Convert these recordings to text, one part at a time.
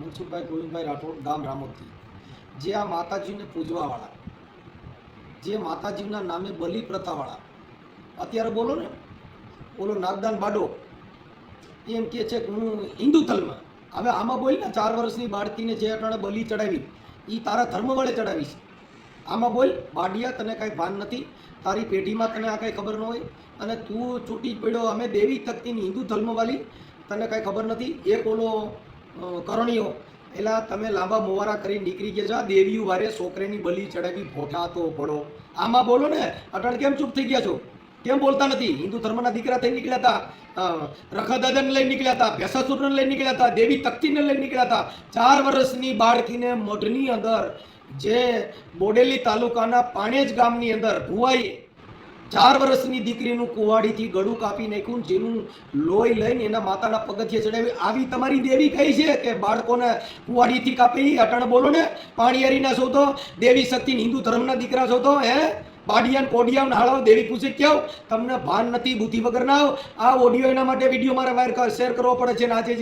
મનસુખભાઈ ગોવિંદભાઈ રાઠોડ, ગામ રામોદથી. જે આ માતાજીને પૂજવાવાળા, જે માતાજીના નામે બલિ પ્રથાવાળા, અત્યારે બોલો ને, બોલો નાગદાન બાડો એમ કે છે કે હું હિન્દુ ધર્મ. હવે આમાં બોલ ને, 4 વર્ષની બાળકીને જે અટાણે બલિ ચડાવી એ તારા ધર્મ વડે ચડાવી છે. આમાં બોલ બાડિયા, તને કાંઈ ભાન નથી, તારી પેઢીમાં તને આ કાંઈ ખબર ન હોય અને તું છૂટી પડ્યો અમે દેવી તકતીની હિન્દુ ધર્મવાળી, તને કાંઈ ખબર નથી. એક ઓલો કરણીઓ એલા તમે લાંબા મોવારા કરી નીકળી ગયા છો, દેવીઓ વારે છોકરીની બલિ ચડાવી ભોઠા તો પડો. આમાં બોલો ને, અટાણ કેમ ચૂપ થઈ ગયા છો? કેમ બોલતા નથી? હિન્દુ ધર્મના દીકરા થઈ નીકળ્યા હતા, રખા દાદાને લઈ નીકળ્યા હતા, ભેસાસુરને લઈ નીકળ્યા હતા, દેવી તકતીને લઈ નીકળ્યા હતા. 4 વર્ષની બાળકીને મઢની અંદર, જે બોડેલી તાલુકાના પાણેજ ગામની અંદર ભુવાઈએ 4 વર્ષની દીકરીનું કુવાડીથી ગળું કાપી નાખ્યું, જેનું લોહી લઈને એના માતાના પગથિયે ચડાવી. આવી તમારી દેવી કઈ છે કે બાળકોને કુવાડીથી કાપી? અટણ બોલો ને, પાણીયારીના છો તો, દેવી શક્તિ હિન્દુ ધર્મના દીકરા છો તો, હે બાડિયાન કોડિયાન હાળાવ દેવી પૂછે ક્યાં? તમને ભાન નથી, બુદ્ધિ વગરના. આ ઓડિયો એના માટે વિડીયો મારે વાયર શેર કરવો પડે છે. આજે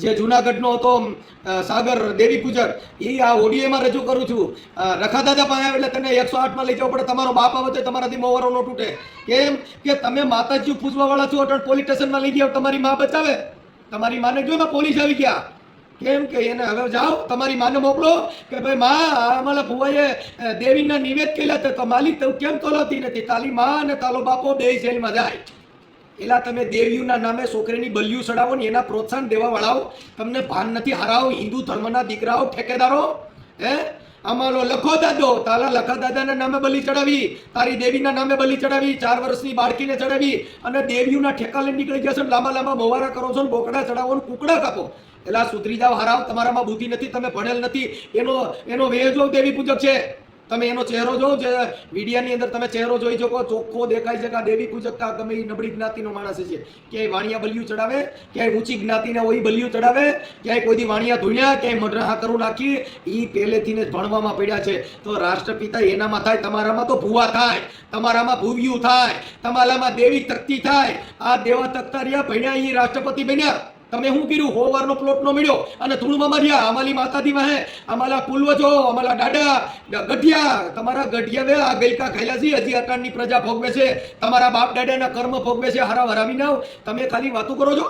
જે જુનાગઢનો હતો સાગર દેવી પૂજક, એ આ ઓડિયોમાં રજૂ કરું છું. રખા દાદા પાસે એટલે તને 108માં લઈ જવો પડે. તમારો બાપ આવે તો તમારાથી મોવારો ન તૂટે. કેમ કે તમે માતાજી પૂજવા વાળા છો. અટણ પોલીસ સ્ટેશનમાં લઈ ગયા, તમારી માં બચાવે. તમારી માને જો ને પોલીસ આવી ગયા. કેમ કે એને હવે જાઓ તમારી માને મોકલો કે ભાઈ માં અમારા ભુવાએ દેવીના નિવેદ કર્યા તો માલિક તો કેમ તોલાતી નથી? તાલી માં અને તાલો બાપો બે જેલમાં જાય. એલા તમે દેવીઓના નામે છોકરીની બલિયું ચડાવો ને એના પ્રોત્સાહન દેવા વાળાઓ, તમને ભાન નથી. હારાઓ હિન્દુ ધર્મના દીકરાઓ, ઠેકેદારો, હે અમારો લખો દાદો, તારા લખા દાદાના નામે બલિ ચડાવી, તારી દેવીના નામે બલિ ચડાવી, 4 વર્ષની બાળકીને ચડાવી અને દેવીઓના ઠેકા લઈને નીકળી જશો. લાંબા લાંબા મોવારા કરો છો ને, બોકડા ચડાવો ને, કુકડા કાપો. એલા સુધરી જાવ હારાવ, તમારામાં બુદ્ધિ નથી, તમે ભણેલ નથી. એનો વેજો દેવી પૂજક છે. તમે એનો ચહેરો જો, જે મીડિયાની અંદર તમે ચહેરો જોઈ શકો, ચોખ્ખો દેખાય છે કે આ દેવી પૂજક ગમે એ નબળી જ્ઞાતિનો માણસ છે. ક્યાંય વાણિયા બલિયું ચડાવે, ક્યાંય ઊંચી જ્ઞાતિના હોય બલિયું ચડાવે, ક્યાંય કોઈ વાણિયા ધૂણ્યા, ક્યાંય મઢા કરું નાખી. એ પહેલેથી જ ભણવામાં પડ્યા છે. તો રાષ્ટ્રપિતા એનામાં થાય, તમારામાં તો ભુવા થાય, તમારામાં ભુવિયું થાય, તમારામાં દેવી તકતી થાય. આ દેવા તકતા રહ્યા ભણ્યા, એ રાષ્ટ્રપતિ બન્યા. તમે શું કર્યું? હોવારનો પ્લોટ નો મળ્યો અને ધૂળમાં માર્યા. અમારી માતાજી વાહે, અમારા પૂર્વજો, અમારા દાડા ગઢિયા, તમારા ગઢિયા આ ગઈકા ખાયલા છે, હજી અટાણની પ્રજા ભોગવે છે. તમારા બાપ દાદાના કર્મ ભોગવે છે. હારા હરાવી નાવ. તમે ખાલી વાતો કરો છો.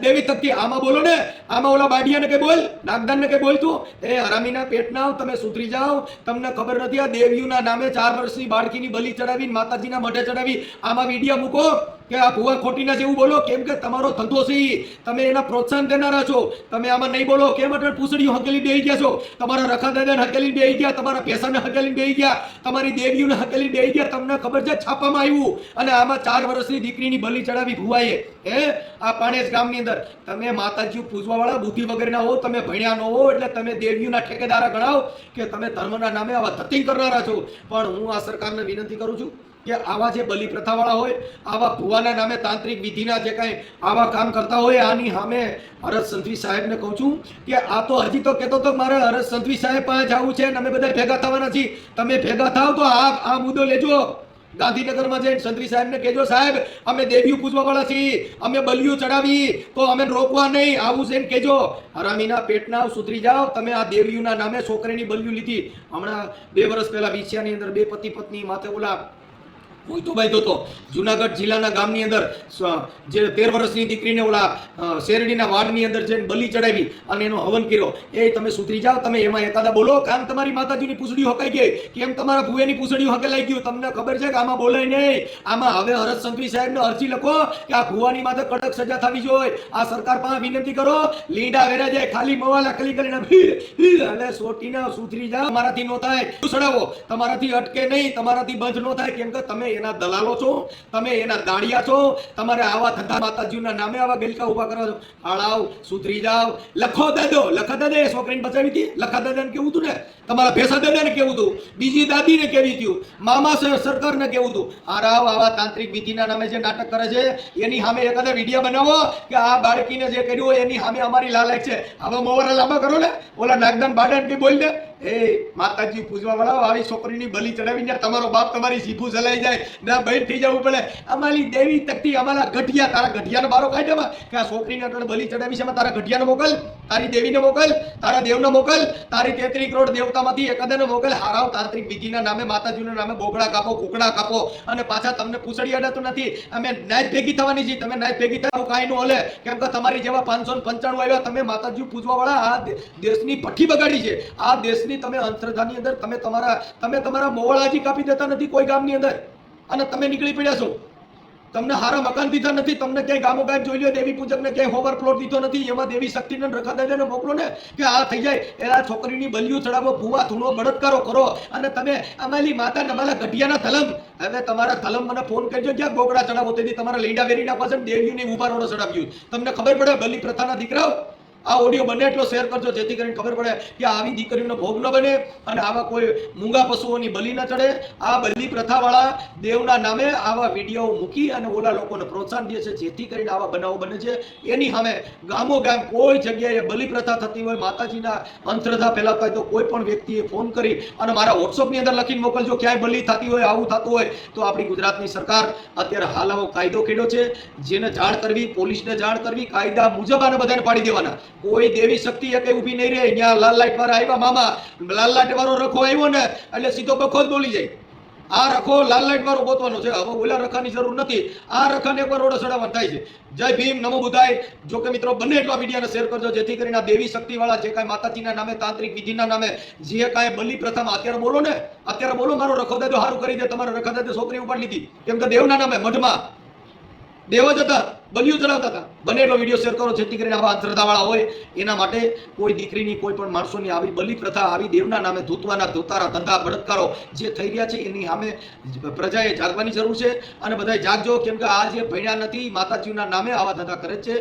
દેવી તકતી આમાં બોલો ને, આમાં ઓલા બાડિયાને કે બોલ, નાગદાનને કે બોલ તું. એ હરામીના પેટના, તમે સુધરી જાઓ. તમને ખબર નથી આ દેવીઓના નામે 4 વર્ષની બાળકીની બલિ ચડાવી, માતાજીના મઢે ચડાવી. આમાં વિડીયો મૂકો કે આ ભુવા ખોટીના જેવું બોલો. કેમ કે તમારો ધંધો છે, તમે એના પ્રોત્સાહન દેનારા છો. તમે આમાં નહીં બોલો. કેમ અટલ પૂછડીઓ હકેલી બેહી ગયા છો? તમારા રખા દાદાને હકેલી બેહી ગયા, તમારા ભેસાને હકેલી બેહી ગયા, તમારી દેવીઓને હકેલી બેહી ગયા. તમને ખબર છે છાપામાં આવ્યું. અને આમાં 4 વર્ષની દીકરીની બલિ ચડાવી ભુવાએ, આ પાણેજ ગામની અંદર. તમે માતાજી પૂજવા વાળા બુદ્ધિ વગરના હો, તમે ભણ્યા ન હો, એટલે તમે દેવીઓના ઠેકેદારા ગણાવો કે તમે ધર્મના નામે આવા ધતિંગ કરનારા છો. પણ હું આ સરકારને વિનંતી કરું છું કે આવા જે બલિ પ્રથાવાળા હોય, આવા ભુવાના નામે તાંત્રિક વિધિના જે કાંઈ આવા કામ કરતા હોય, આની સામે હરસ સંઘવી સાહેબને કહું છું કે આ તો હજી તો કહેતો તો મારે હરસ સંઘવી સાહેબ પાસે જવું છે અને અમે બધા ભેગા થવાના છીએ. તમે ભેગા થાવ તો આ મુદ્દો લેજો. ગાંધીનગરમાં જઈને સંઘવી સાહેબને કહેજો, સાહેબ અમે દેવીઓ પૂજવા વાળા છીએ, અમે બલિયું ચડાવી તો અમે રોકવા નહીં, આવું છે ને કહેજો. હરામીના પેટના, સુધરી જાઓ. તમે આ દેવીઓના નામે છોકરીની બલિયું લીધી. હમણાં 2 વર્ષ પહેલા વિછિયાની અંદર 2 પતિ પત્ની માથે ઓલા મોહિતોભાઈ તો જુનાગઢ જિલ્લાના ગામની અંદર જે 13 વર્ષની દીકરીને ઓલા શેરડીના વાડની અંદર જઈને બલિ ચડાવી અને એનો હવન કર્યો. એ તમે સુધરી જાઓ. તમે એમાં એકાદા બોલો. કામ તમારી માતાજીની પૂછડીઓ હકાઈ ગઈ, કેમ તમારા ભુવેની પૂછડીઓ હકેલાઈ ગયું? તમને ખબર છે કે આમાં બોલાય નહીં. આમાં હવે હરસ સંઘવી સાહેબને અરજી લખો કે આ ભુવાની માથે કડક સજા થવી જોઈએ. આ સરકાર પાસે વિનંતી કરો. લીંડા વેરા જાય, ખાલી મવાલા ખલી કરીને હવે સોટીના સુધરી જાઓ. તમારાથી નો થાય ચડાવો, તમારાથી અટકે નહીં, તમારાથી બંધ નો થાય. કેમ કે તમે એના દલાલો છો, તમે એના દાડિયા છો. તમારે આવા ધંધા માતાજીના નામે આવા ગેલકા ઉભા કરો છો. હાળાવ, સુધરી જાવ. લખો દાદો, લખા દાદા એ છોકરીને બચાવી હતી. લખા દાદાને કેવું હતું ને, તમારા ભેસા દાદાને કેવું હતું, બીજી દાદીને કેવી હતું, મામા સરકારને કેવું હતું. હારાવ આવા તાંત્રિક વિધિના નામે જે નાટક કરે છે એની સામે એકાદા વિડીયો બનાવો કે આ બાળકીને જે કર્યું એની સામે અમારી લાલચ છે. હવે મોવારા લાંબા કરો ને, ઓલા નાગદાન બાડાને કે બોલ દે. એ માતાજી પૂજવા વાળા આવી છોકરીની બલી ચડાવીને તમારો બાપ તમારી જીભું જલાઈ જાય ના બહેન થઈ જવું પડે. અમારી દેવી તકતી અમારા ગઢિયા તારા ગઢિયાનો બારો કાઢ્યામાં કે આ છોકરીને અટણ બલી ચડાવી છે તારા ગઢિયાને મોકલ, તારી દેવીને મોકલ, તારા દેવને મોકલ, તારી 33 કરોડ દેવતામાંથી એકાદાને મોકલ. હારાવ તાંત્રિક વિધિના નામે માતાજીના નામે બોગડા કાપો, કુકડા કાપો અને પાછા તમને પૂછડી અડાતું નથી. અમે નાચ ભેગી થવાની છે, તમે નાચ ભેગી થવાનું કાંઈ નું હલે, કેમ કે તમારી જેવા 595 આવ્યા. તમે માતાજી પૂજવા વાળા આ દેશની ભઠ્ઠી બગાડી છે. આ દેશની તમે અંતરધાની અંદર તમે તમારા મોવાળાજી કાપી દેતા નથી કોઈ ગામની અંદર અને તમે નીકળી પડ્યા છો. તમને હારા મકાન દીધા નથી, તમને ક્યાંય ગામો ગામ જોઈ લો દેવી પૂજકને ક્યાંય હોવર પ્લોટ દીધો નથી. એમાં દેવી શક્તિને રખા દાદાને મોકલો ને કે આ થઈ જાય. એના છોકરીની બલિયું ચડાવો, ભૂવા ધૂણો બળાત્કારો કરો અને તમે અમારી માતા અમારા ગઢિયાના ધલમ. હવે તમારા ધલમ મને ફોન કરજો ક્યાં બોગડા ચડાવો તેથી તમારા લીંડા વેરીના પાછળ દેવીને ઉભા રોડો ચડાવ્યું. તમને ખબર પડે બલી પ્રથાના દીકરાઓ? આ ઓડિયો બને એટલો શેર કરજો જેથી કરીને ખબર પડે કે આવી દીકરીનો ભોગ ન બને અને આવા કોઈ મૂંગા પશુઓની બલી ન ચડે. આ બલી પ્રથાવાળા દેવના નામે આવા વિડીયો મૂકી અને ઓલા લોકોને પ્રોત્સાહન દે છે જેથી કરીને આવા બનાવો બને છે. એની સામે ગામો ગામ કોઈ જગ્યાએ બલી પ્રથા થતી હોય, માતાજીના અંધશ્રદ્ધા ફેલાતા હોય તો કોઈ પણ વ્યક્તિએ ફોન કરી અને મારા વોટ્સઅપની અંદર લખીને મોકલજો ક્યાંય બલી થતી હોય, આવું થતું હોય તો આપણી ગુજરાતની સરકાર અત્યારે હાલ આવો કાયદો ખેડ્યો છે. જેને જાણ કરવી, પોલીસને જાણ કરવી, કાયદા મુજબ આને બધાને પાડી દેવાના. કોઈ દેવી શક્તિ એ કઈ ઊભી નહીં રહે. અહીંયા લાલ લાઈટ વાળા આવ્યા મામા, લાલ લાઈટ વાળો રખો આવ્યો ને એટલે સીધો બખો જ બોલી જાય. આ રખો લાલ લાઈટ વાળો ગોતવાનો છે. હવે ઓલા રખાની જરૂર નથી, આ રખાને એકવાર રોડે ચડાવવા થાય છે. જય ભીમ, નમો બુદ્ધાય. જો કે મિત્રો બને એટલા વિડીયોને શેર કરજો જેથી કરીને આ દેવી શક્તિ વાળા જે કાંઈ માતાજીના નામે, તાંત્રિક વિધિના નામે જે કાંઈ બલી પ્રથામાં અત્યારે બોલો ને, અત્યારે બોલો મારો રખો દાદો સારું કરી દે. તમારા રખા દાદે છોકરી ઉપાડી લીધી કેમ કે દેવના નામે મઢમાં દેવ જ હતા, બલિયું ચડાવતા હતા. બને એટલો વિડીયો શેર કરો જેથી કરીને આવા અંધશ્રદ્ધાવાળા હોય એના માટે કોઈ દીકરીની, કોઈ પણ માણસોની આવી બલિ પ્રથા, આવી દેવના નામે ધૂતવાના ધોતારા ધંધા બળાત્કારો જે થઈ રહ્યા છે એની સામે પ્રજાએ જાગવાની જરૂર છે. અને બધાએ જાગજો કેમ કે આ જે ભણ્યા નથી માતાજીના નામે આવા ધંધા કરે છે,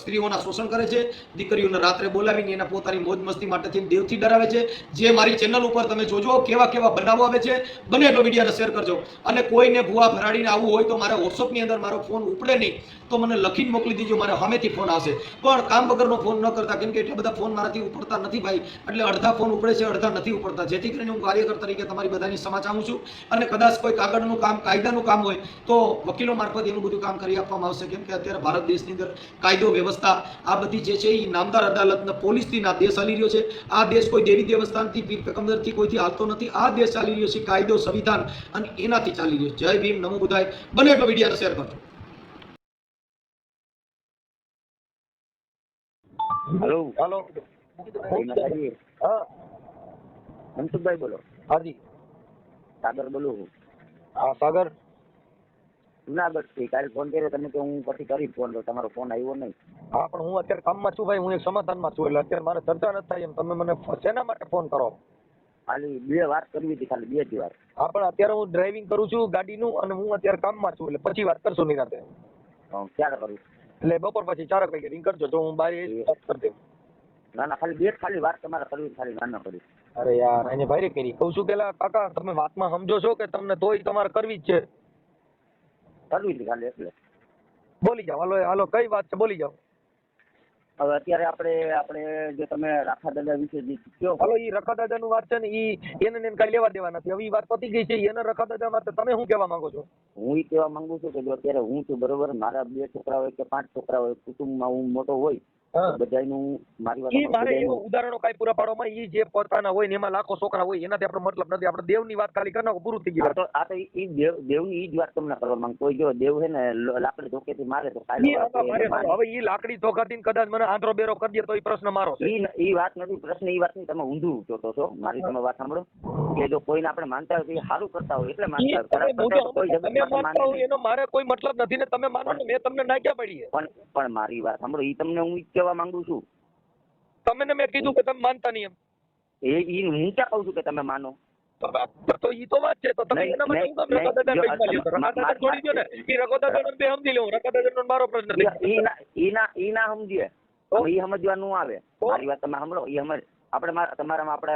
સ્ત્રીઓના શોષણ કરે છે, દીકરીઓને રાત્રે બોલાવીને એના પોતાની મોજ મસ્તી માટેથી દેવથી ડરાવે છે. જે મારી ચેનલ ઉપર તમે જોજો કેવા કેવા બનાવો આવે છે. બને એટલો વિડીયોને શેર કરજો. અને કોઈને ભૂવા ભરાડીને આવવું હોય તો મારા વોટ્સઅપની અંદર મારો ફોન ઉપડે નહીં તો મને લખીને મોકલી દીજો, મારે સામેથી ફોન આવશે. પણ કામ વગરનો ફોન ન કરતા કેમ કે એટલા બધા ફોન મારાથી ઉપડતા નથી ભાઈ. એટલે અડધા ફોન ઉપડે છે, અડધા નથી ઉપડતા. જેથી કરીને હું કાર્યકર તરીકે તમારી બધાની સમા ચાહું છું. અને કદાચ કોઈ કાગળનું કામ, કાયદાનું કામ હોય તો વકીલો મારફત એનું બધું કામ કરી આપવામાં આવશે. કેમ કે અત્યારે ભારત દેશની અંદર કાયદો વ્યવસ્થા આ બધી જે છે એ નામદાર અદાલતના પોલીસથી ના દેશ ચાલી રહ્યો છે. આ દેશ કોઈ દેવી દેવસ્થાનથી, પીર પેગમ્બરથી કોઈથી હાલતો નથી. આ દેશ ચાલી રહ્યો છે કાયદો, સંવિધાન અને એનાથી ચાલી રહ્યો છે. જય ભીમ, નમો બુદ્ધાય. બને એટલો વિડીયોને શેર કરજો. હેલો હાલો, હા મનસુખભાઈ બોલો? હાજી, સાગર બોલું છું. હા સાગર, જુનાગઢથી. કાલે ફોન કર્યો તમે કે હું પછી કરી ફોન, તો તમારો ફોન આવ્યો નહીં. હા પણ હું અત્યારે કામમાં છું ભાઈ, હું એક સમાધાનમાં છું એટલે અત્યારે મારે ચર્ચા નથી થાય એમ. તમે મને શેના માટે ફોન કરો? ખાલી 2 વાત કરવી હતી, ખાલી 2 જ વાત. હા પણ અત્યારે હું ડ્રાઇવિંગ કરું છું ગાડીનું અને હું અત્યારે કામમાં છું એટલે પછી વાત કરશું નિરાતે. ક્યારે કરું? એટલે બપોર પછી 4 વાગે રિંગ કરજો તો હું બારી વાત કરી દઉં. ના ના, ખાલી 2 ખાલી વાત તમારે કરવી, ખાલી ના કરી. અરે યાર એને ભાઈ કરી કહું છું પેલા કાકા તમે વાતમાં સમજો છો કે તમને તોય તમારે કરવી જ છે? કરવી હતી ખાલી એટલે. બોલી જાઓ, હાલો હાલો કઈ વાત છે બોલી જાઓ. હવે અત્યારે આપણે જે તમે રાખા દાદા વિશે જે કયો, હાલો ઈ રખા દાદાનું વાત છે ને ઈ એને કઈ લેવા દેવા નથી. હવે ઈ વાત પતી ગઈ છે. એને રખા દાદા માટે તમે શું કહેવા માંગો છો? હું એ કહેવા માંગુ છું કે જો અત્યારે હું છું બરોબર, મારા 2 છોકરા હોય કે 5 છોકરા હોય, કુટુંબમાં હું મોટો હોય, બધાયનું મારી વાત મારે એવું ઉદાહરણો કઈ પૂરા પાડવામાં ઈ જે પોતાના હોય ને એમાં લાખો છોકરા હોય એનાથી આપણો મતલબ નથી. આપણે દેવની વાત ખાલી કરી નાખો, પૂરું થઈ ગયું. આ તો ઈ દેવની ઈ જ વાત તમને કરવા માંગુ. કોઈ જો દેવ હે ને લાકડી ધોકેથી મારે તો હવે ઈ લાકડી ધોકાથી કદાચ મને આંધળો બેરો કરી દે તો ઈ પ્રશ્ન મારો છે. ઈ વાત નથી પ્રશ્ન, ઈ વાત નહીં. તમે ઊંધું જોતો છો. મારી તમે વાત સાંભળો કે જો કોઈને આપણે માનતા હોય તો એ સારું કરતા હોય એટલે માનતા હોય. એનો મારે કોઈ મતલબ નથી ને તમે માનો ને, મેં તમને ના ક્યાં પડી. પણ મારી વાત સાંભળો, ઈ તમને હું કહેવા માંગુ છું. તમને મેં કીધું કે તમે માનતા નહીં એમ. હું ક્યાં કહું છું કે તમે માનો? તો ઈ તો વાત છે. તો તમે એના માટે છોડી દો ને. ઈ રઘોદાદાને બે સમજી લેવું. રઘોદાદાનો મારો પ્રશ્ન નથી. ઈ ના સમજીએ, ઈ સમજવાનું આવે. મારી વાત તમે સાંભળો. ઈ સમજ આપણે તમારામાં આપણે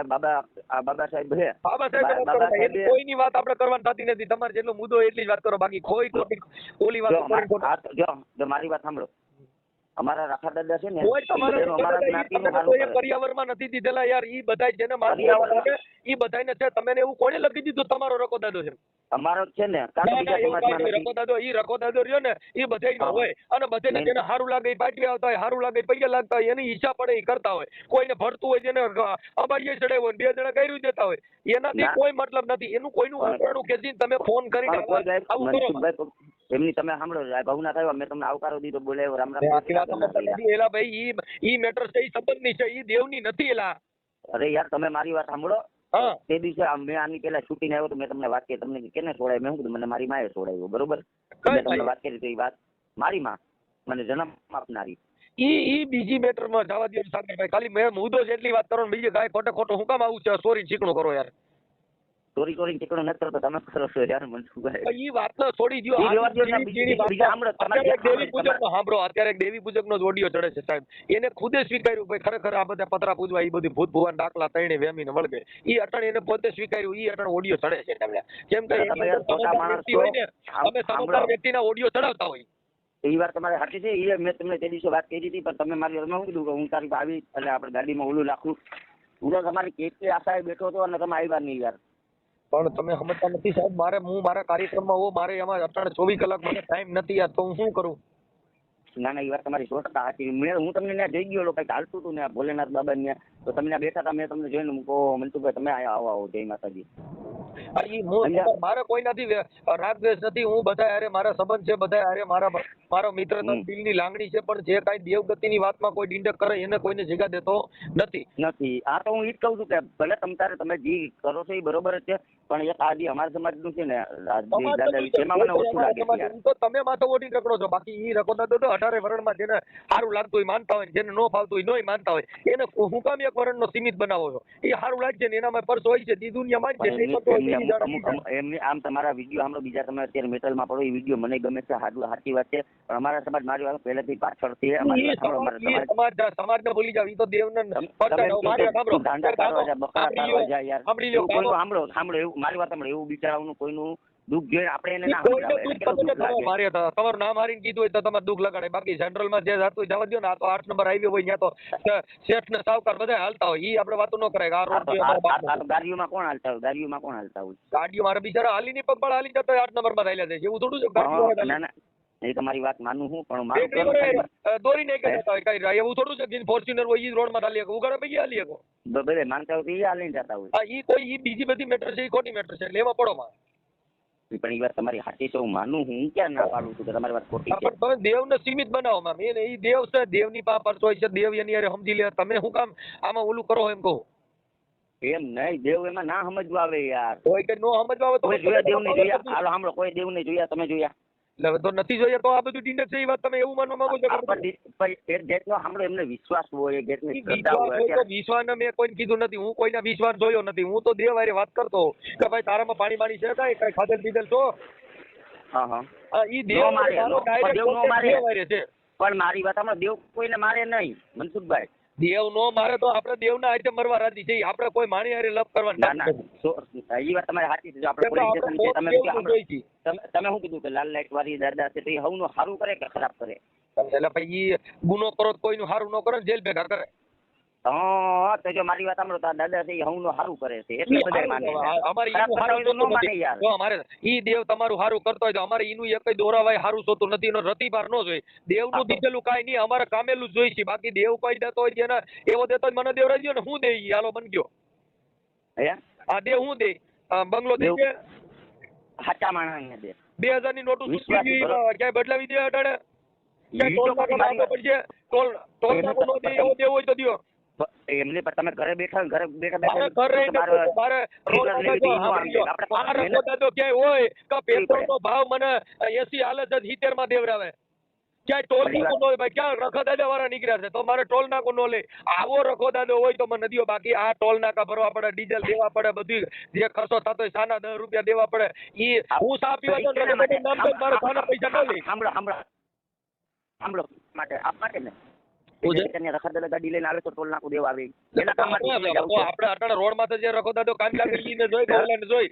બાબા સાહેબ હે. બાબા સાહેબ કોઈની વાત આપણે કરવાની થતી નથી. તમારે જેટલો મુદ્દો એટલી જ વાત કરો, બાકી કોઈ ઓલી વાત જો મારી વાત સાંભળો. અમારા રાખા દાદા છે ને કોઈ તમારા એનું અમારા જ્ઞાતિનું તમે સારું કોઈ કરે. પર્યાવરણમાં નથી દીધેલા યાર. ઈ બધાય જેને ઈ બધાયને છે. તમે એવું કોને લખી દીધું તમારો રકો દાદો છે? અમારો જ છે ને કારણ ના કે ના બીજા એવું કાંઈ સમાજમાં નહીં. નથી. રકો દાદો રહ્યો ને ઈ બધાયનો હા. હોય અને બધાને નહીં. જેને સારું લાગે એ પાટવી આવતા હોય, સારું લાગે પૈયા લાગતા હોય, એની ઈચ્છા પડે એ કરતા હોય. કોઈને ભરતું હોય જેને અંબાડીએ ચડાવ્યો હોય, 2 જણા કર્યું દેતા હોય, એનાથી ના. કોઈ મતલબ નથી. એનું કોઈનું વાપરવાનું ખેંચીને તમે ફોન કરીને પણ કોઈ ગાય આવું કરો. મનસુખભાઈ એમની તમે સાંભળો ભાવના થયો મેં તમને આવકારો દીધો બોલાવ્યો રામ રામ આખી વાત અમે નથી એલા ભાઈ. ઈ મેટર છે, ઈ સંબંધની છે, ઈ દેવની નથી એલા. અરે યાર તમે મારી વાત સાંભળો. હા તે દિવસે મેં આની પેલા છૂટીને આવ્યો તો મેં તમને વાત કરી તમને કેને છોડાય મેં શું કીધું મને મારી માએ છોડાવ્યો બરોબર મેં તમને વાત કરી તો એ વાત મારી માં મને જન્મ આપનારી. ઈ બીજી મેટરમાં જવા દો સાગરભાઈ. ખાલી મેં મુદ્દો છે એટલી વાત કરો ને બીજી કાંઈ ખોટો હું કામ આવું છે સોરી ચીકણું કરો યાર. ચોરી ચોરી ટીકડો નથી કરતો તમે કરો છો યાર મનસુખભાઈ. ઈ વાત તો છોડી દ્યો. ઈ રેવા દ્યો ને બીજા સાંભળો અત્યારે એક દેવી પૂજકનો સાંભળો. અત્યારે એક દેવી પૂજકનો જ ઓડિયો ચડે છે સાહેબ. એને ખુદે સ્વીકાર્યું ભાઈ ખરેખર આ બધા પતરા પૂજવા ઈ બધી ભૂત ભુવાન દાખલા તઈને વેમીને વળગે. ઈ અટણ એને પોતે સ્વીકાર્યું. ઈ અટણ ઓડિયો ચડે છે તમને. કેમ કે તમે યાર ખોટા માણસ છો. હોય ને અમે સમજદાર વ્યક્તિના ઓડિયો ચડાવતા હોય. એ વાત તમારે સાચી છે. એ મેં તમને તે દિવસે વાત કરી હતી પણ તમે મારી તમે શું કીધું કે હું તારી આવી એટલે આપણે ગાડીમાં ઓલું નાખું હું તમારી કેટલી આશાએ બેઠો હતો અને તમે આવ્યા નહીં યાર. પણ તમે સમજતા નથી સાહેબ. હું મારા કાર્યક્રમમાં હોઉં મારે એમાં અટાણે 24 કલાક મને ટાઈમ નથી યાર. તો હું શું કરું? ના ના એ વાત તમારી 100% સાચી. હું તમને ત્યાં જઈ ગયો કંઈક હાલતું હતું ને ભોલેનાથ બાબા ત્યાં તો તમે ત્યાં બેઠા હતા મેં તમને જોઈને મૂકો મનસુખભાઈ તમે આવો જય માતાજી. મારે કોઈ નથી રાગ દ્વેષ નથી. હું બધા હારે મારા સંબંધ છે, બધા હારે મારો મિત્રતા દિલની લાગણી છે. પણ જે કાંઈ દેવગતિની વાતમાં કોઈ ડીંડક કરે એને કોઈને જગ્યા દેતો નથી. આ તો હું ઈ જ કહું છું કે ભલે તમે જે કરો છો એ બરોબર જ છે પણ એક આજી અમારા સમાજનું છે ને એમાં મને ઓછું લાગે છે. તો તમે માથે ઓઢી રખડો છો. બાકી ઈ રખો દાદો તો 18 વરણમાં જેને સારું લાગતું હોય માનતા હોય, જેને નો ફાવતું હોય નોય માનતા હોય, એને હું કામ એક વરણનો સીમિત બનાવો છો? એ સારું લાગશે ને એનામાં પર્સ હોય છે, દી દુનિયા માનશે. એમની આમ તમારા વિડીયો આમ બીજા તમે અત્યારે મેટલમાં પડો એ વિડીયો મને ગમે છે, સાચી વાત છે. પણ અમારા સમાજ મારી વાત પહેલેથી પાછળથી સમાજને ભૂલી જાવ. ઈ તો દેવને સાંભળો એવું મારી વાત સાંભળો એવું બિચારાનું કોઈનું દુઃખ જોઈને આપણે એને ના તમારું નામ હારીને કીધું હોય તો તમારે દુઃખ લગાડે. બાકી સેન્ટ્રલમાં જે જાતું જવા દો ને. આ તો 8 નંબર હાઈવે હોય ત્યાં તો શેઠ ને સાવકાર બધા હાલતા હોય. ઈ આપણે વાતો ન કરાય. આ રોડ ગાડીઓમાં કોણ હાલતા હોય ગાડીઓ મારા બિચારા હાલી ની પગપાળ હાલી જતા હોય 8 નંબર માં થયેલા છે. એવું થોડું છે? ના ના એ તમારી વાત માનું હું પણ દોરી નહીં જતા હોય કઈ એવું થોડું છે કે ફોર્ચ્યુનર હોય ઈ રોડ માં ચાલી શકો ઉગાડા પૈકી હાલી શકો. બધે માનતા હોય એ હાલીને જતા હોય. ઈ કોઈ ઈ બીજી બધી મેટર છે, ઈ ખોટી મેટર છે. લેવા પડો માં પણ એ વાત તમારી સાચી છે હું માનું હું ક્યાં ના પાડું છું કે તમારી વાત ખોટી છે. તમે દેવને સીમિત બનાવો માં. એ દેવ છે, દેવની પાપર હોય છે, દેવ એની હારે સમજી લે. તમે શું કામ આમાં ઓલું કરો એમ કહું? એમ નહીં દેવ એમાં ના સમજવા આવે યાર. કોઈ કઈ નો સમજવા આવે તો કોઈ જોયા દેવ ને જોયા હાલો સાંભળો કોઈ દેવ ને જોયા તમે જોયા તો નથી જોઈએ તો આ બધું ડીંડક છે. એ વાત તમે એવું માનવા માંગો છો? એક જેટલો સાંભળો એમને વિશ્વાસ હોય એક જેટલી શ્રદ્ધા હોય. વિશ્વાસ મેં કોઈને કીધું નથી. હું કોઈના વિશ્વાસ જોયો નથી. હું તો દેવ હારે વાત કરતો કે ભાઈ તારામાં પાણી પાણી છે કઈ ખાધેલ પીધેલ છો? ઈ દેવ મારે છે. પણ મારી વાત આમાં દેવ કોઈને મારે નહીં મનસુખભાઈ. દેવ નો મારે તો આપણે દેવના હાથે મરવા રાજી છે. આપણે કોઈ માણી હારે લપ કરવા એ વાત તમારી સાચી છે. આપણે પોલીસ સ્ટેશન છે તમે શું કીધું કે લાલ લાઈટ વાળી દાદા છે તો એ હવનું સારું કરે કે ખરાબ કરે? એટલે ભાઈ ઈ ગુનો કરો કોઈનું સારું ન કરે જેલ ભેગા કરે. હા તો જો મારી વાત સાંભળો તો દાદા છે એ હવનું સારું કરે છે એટલે બધા માને. અમારે ઈ દેવ તમારું સારું કરતો હોય તો અમારે ઈનું એક દોરાવાય સારું જોતું નથી. એનો રતિભાર ન જોઈ. દેવનું દીધેલું કાંઈ નહીં અમારે કામેલું જ જોઈ છે. બાકી દેવ કોઈ દેતો હોય જેને એવો દેતો હોય મને દેવ રાજી ને હું દે હાલો બન ગયો. આ દેવ હું દે બંગલો દે છે સાચા માણસ દે 2000 ની નોટું ક્યાંય બદલાવી દે અટાડે ટોલ નાકો નો દે એવો દેવ હોય તો દયો. એમને પણ તમે ઘરે બેઠા ક્યાંય હોય કે પેટ્રોલ નો ભાવ મને 80 હાલે છે 70 માં દેવરાવે. ક્યાંય ટોલ નાકો નો હોય ભાઈ. ક્યાં રખો દાદા વાળા નીકળ્યા છે તો મારે ટોલ નાકો નો લે. આવો રખો દાદો હોય તો મને નદીઓ. બાકી આ ટોલ નાકા ભરવા પડે, ડીઝલ દેવા પડે, બધું જે ખર્ચો થતો હોય સાના 10 રૂપિયા દેવા પડે. ઈ હું સા પીવા મારે સાના પૈસા ન લે. સાંભળો માટે આપ માટે ને રખડેલા ગાડી લઈને આવે તો ટોલ નાકું દેવા આવે. આપણે અટાણે રોડ માં જે રખો દાદો કામ લાગે ઈને જોઈ જોઈ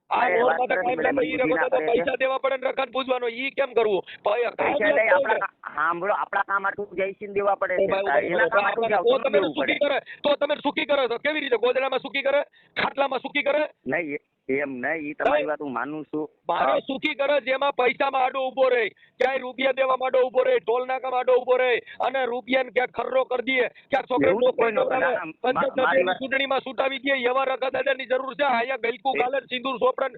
આ અરે રોડ વાત માટે કરે છે, કાંઈ બધા લાગે ઈ મંજૂરી ના રખો તો કરે છે. પૈસા દેવા પડે ને રખાત પૂછવાનો ઈ કેમ કરવું પૈસા લઈ આપણા સાંભળો, આપણા કામ આટલું જયસિંહ દેવા પડે છે, એના કામ આટલું જાવ તો તો તમે દેવું સુખી પડે. કરે તો તમે સુખી કરો તો કેવી રીતે ગોદડામાં સુખી કરે, ખાટલામાં સુખી કરે? નહીં એમ નહીં, એ તમારી વાત હું માનું છું. મારે સુખી કરે જેમાં પૈસામાં આડો ઉભો રહે, ક્યાંય રૂપિયા દેવામાં આડો ઉભો રહે, ટોલ નાકામાં આડો ઉભો રહે અને રૂપિયાને ક્યાંક ખર્રો કરી દે, ક્યાંક છોકરા એવું તો કોઈ નોકરી ન કરે. કરાવે, પંચાયત મારી સભ્યની વાત ચૂંટણીમાં છૂટાવી દે, એવા રકા દાદાની જરૂર છે. અહીંયા ગલકુ ગાલર સિંદૂર સોપડન.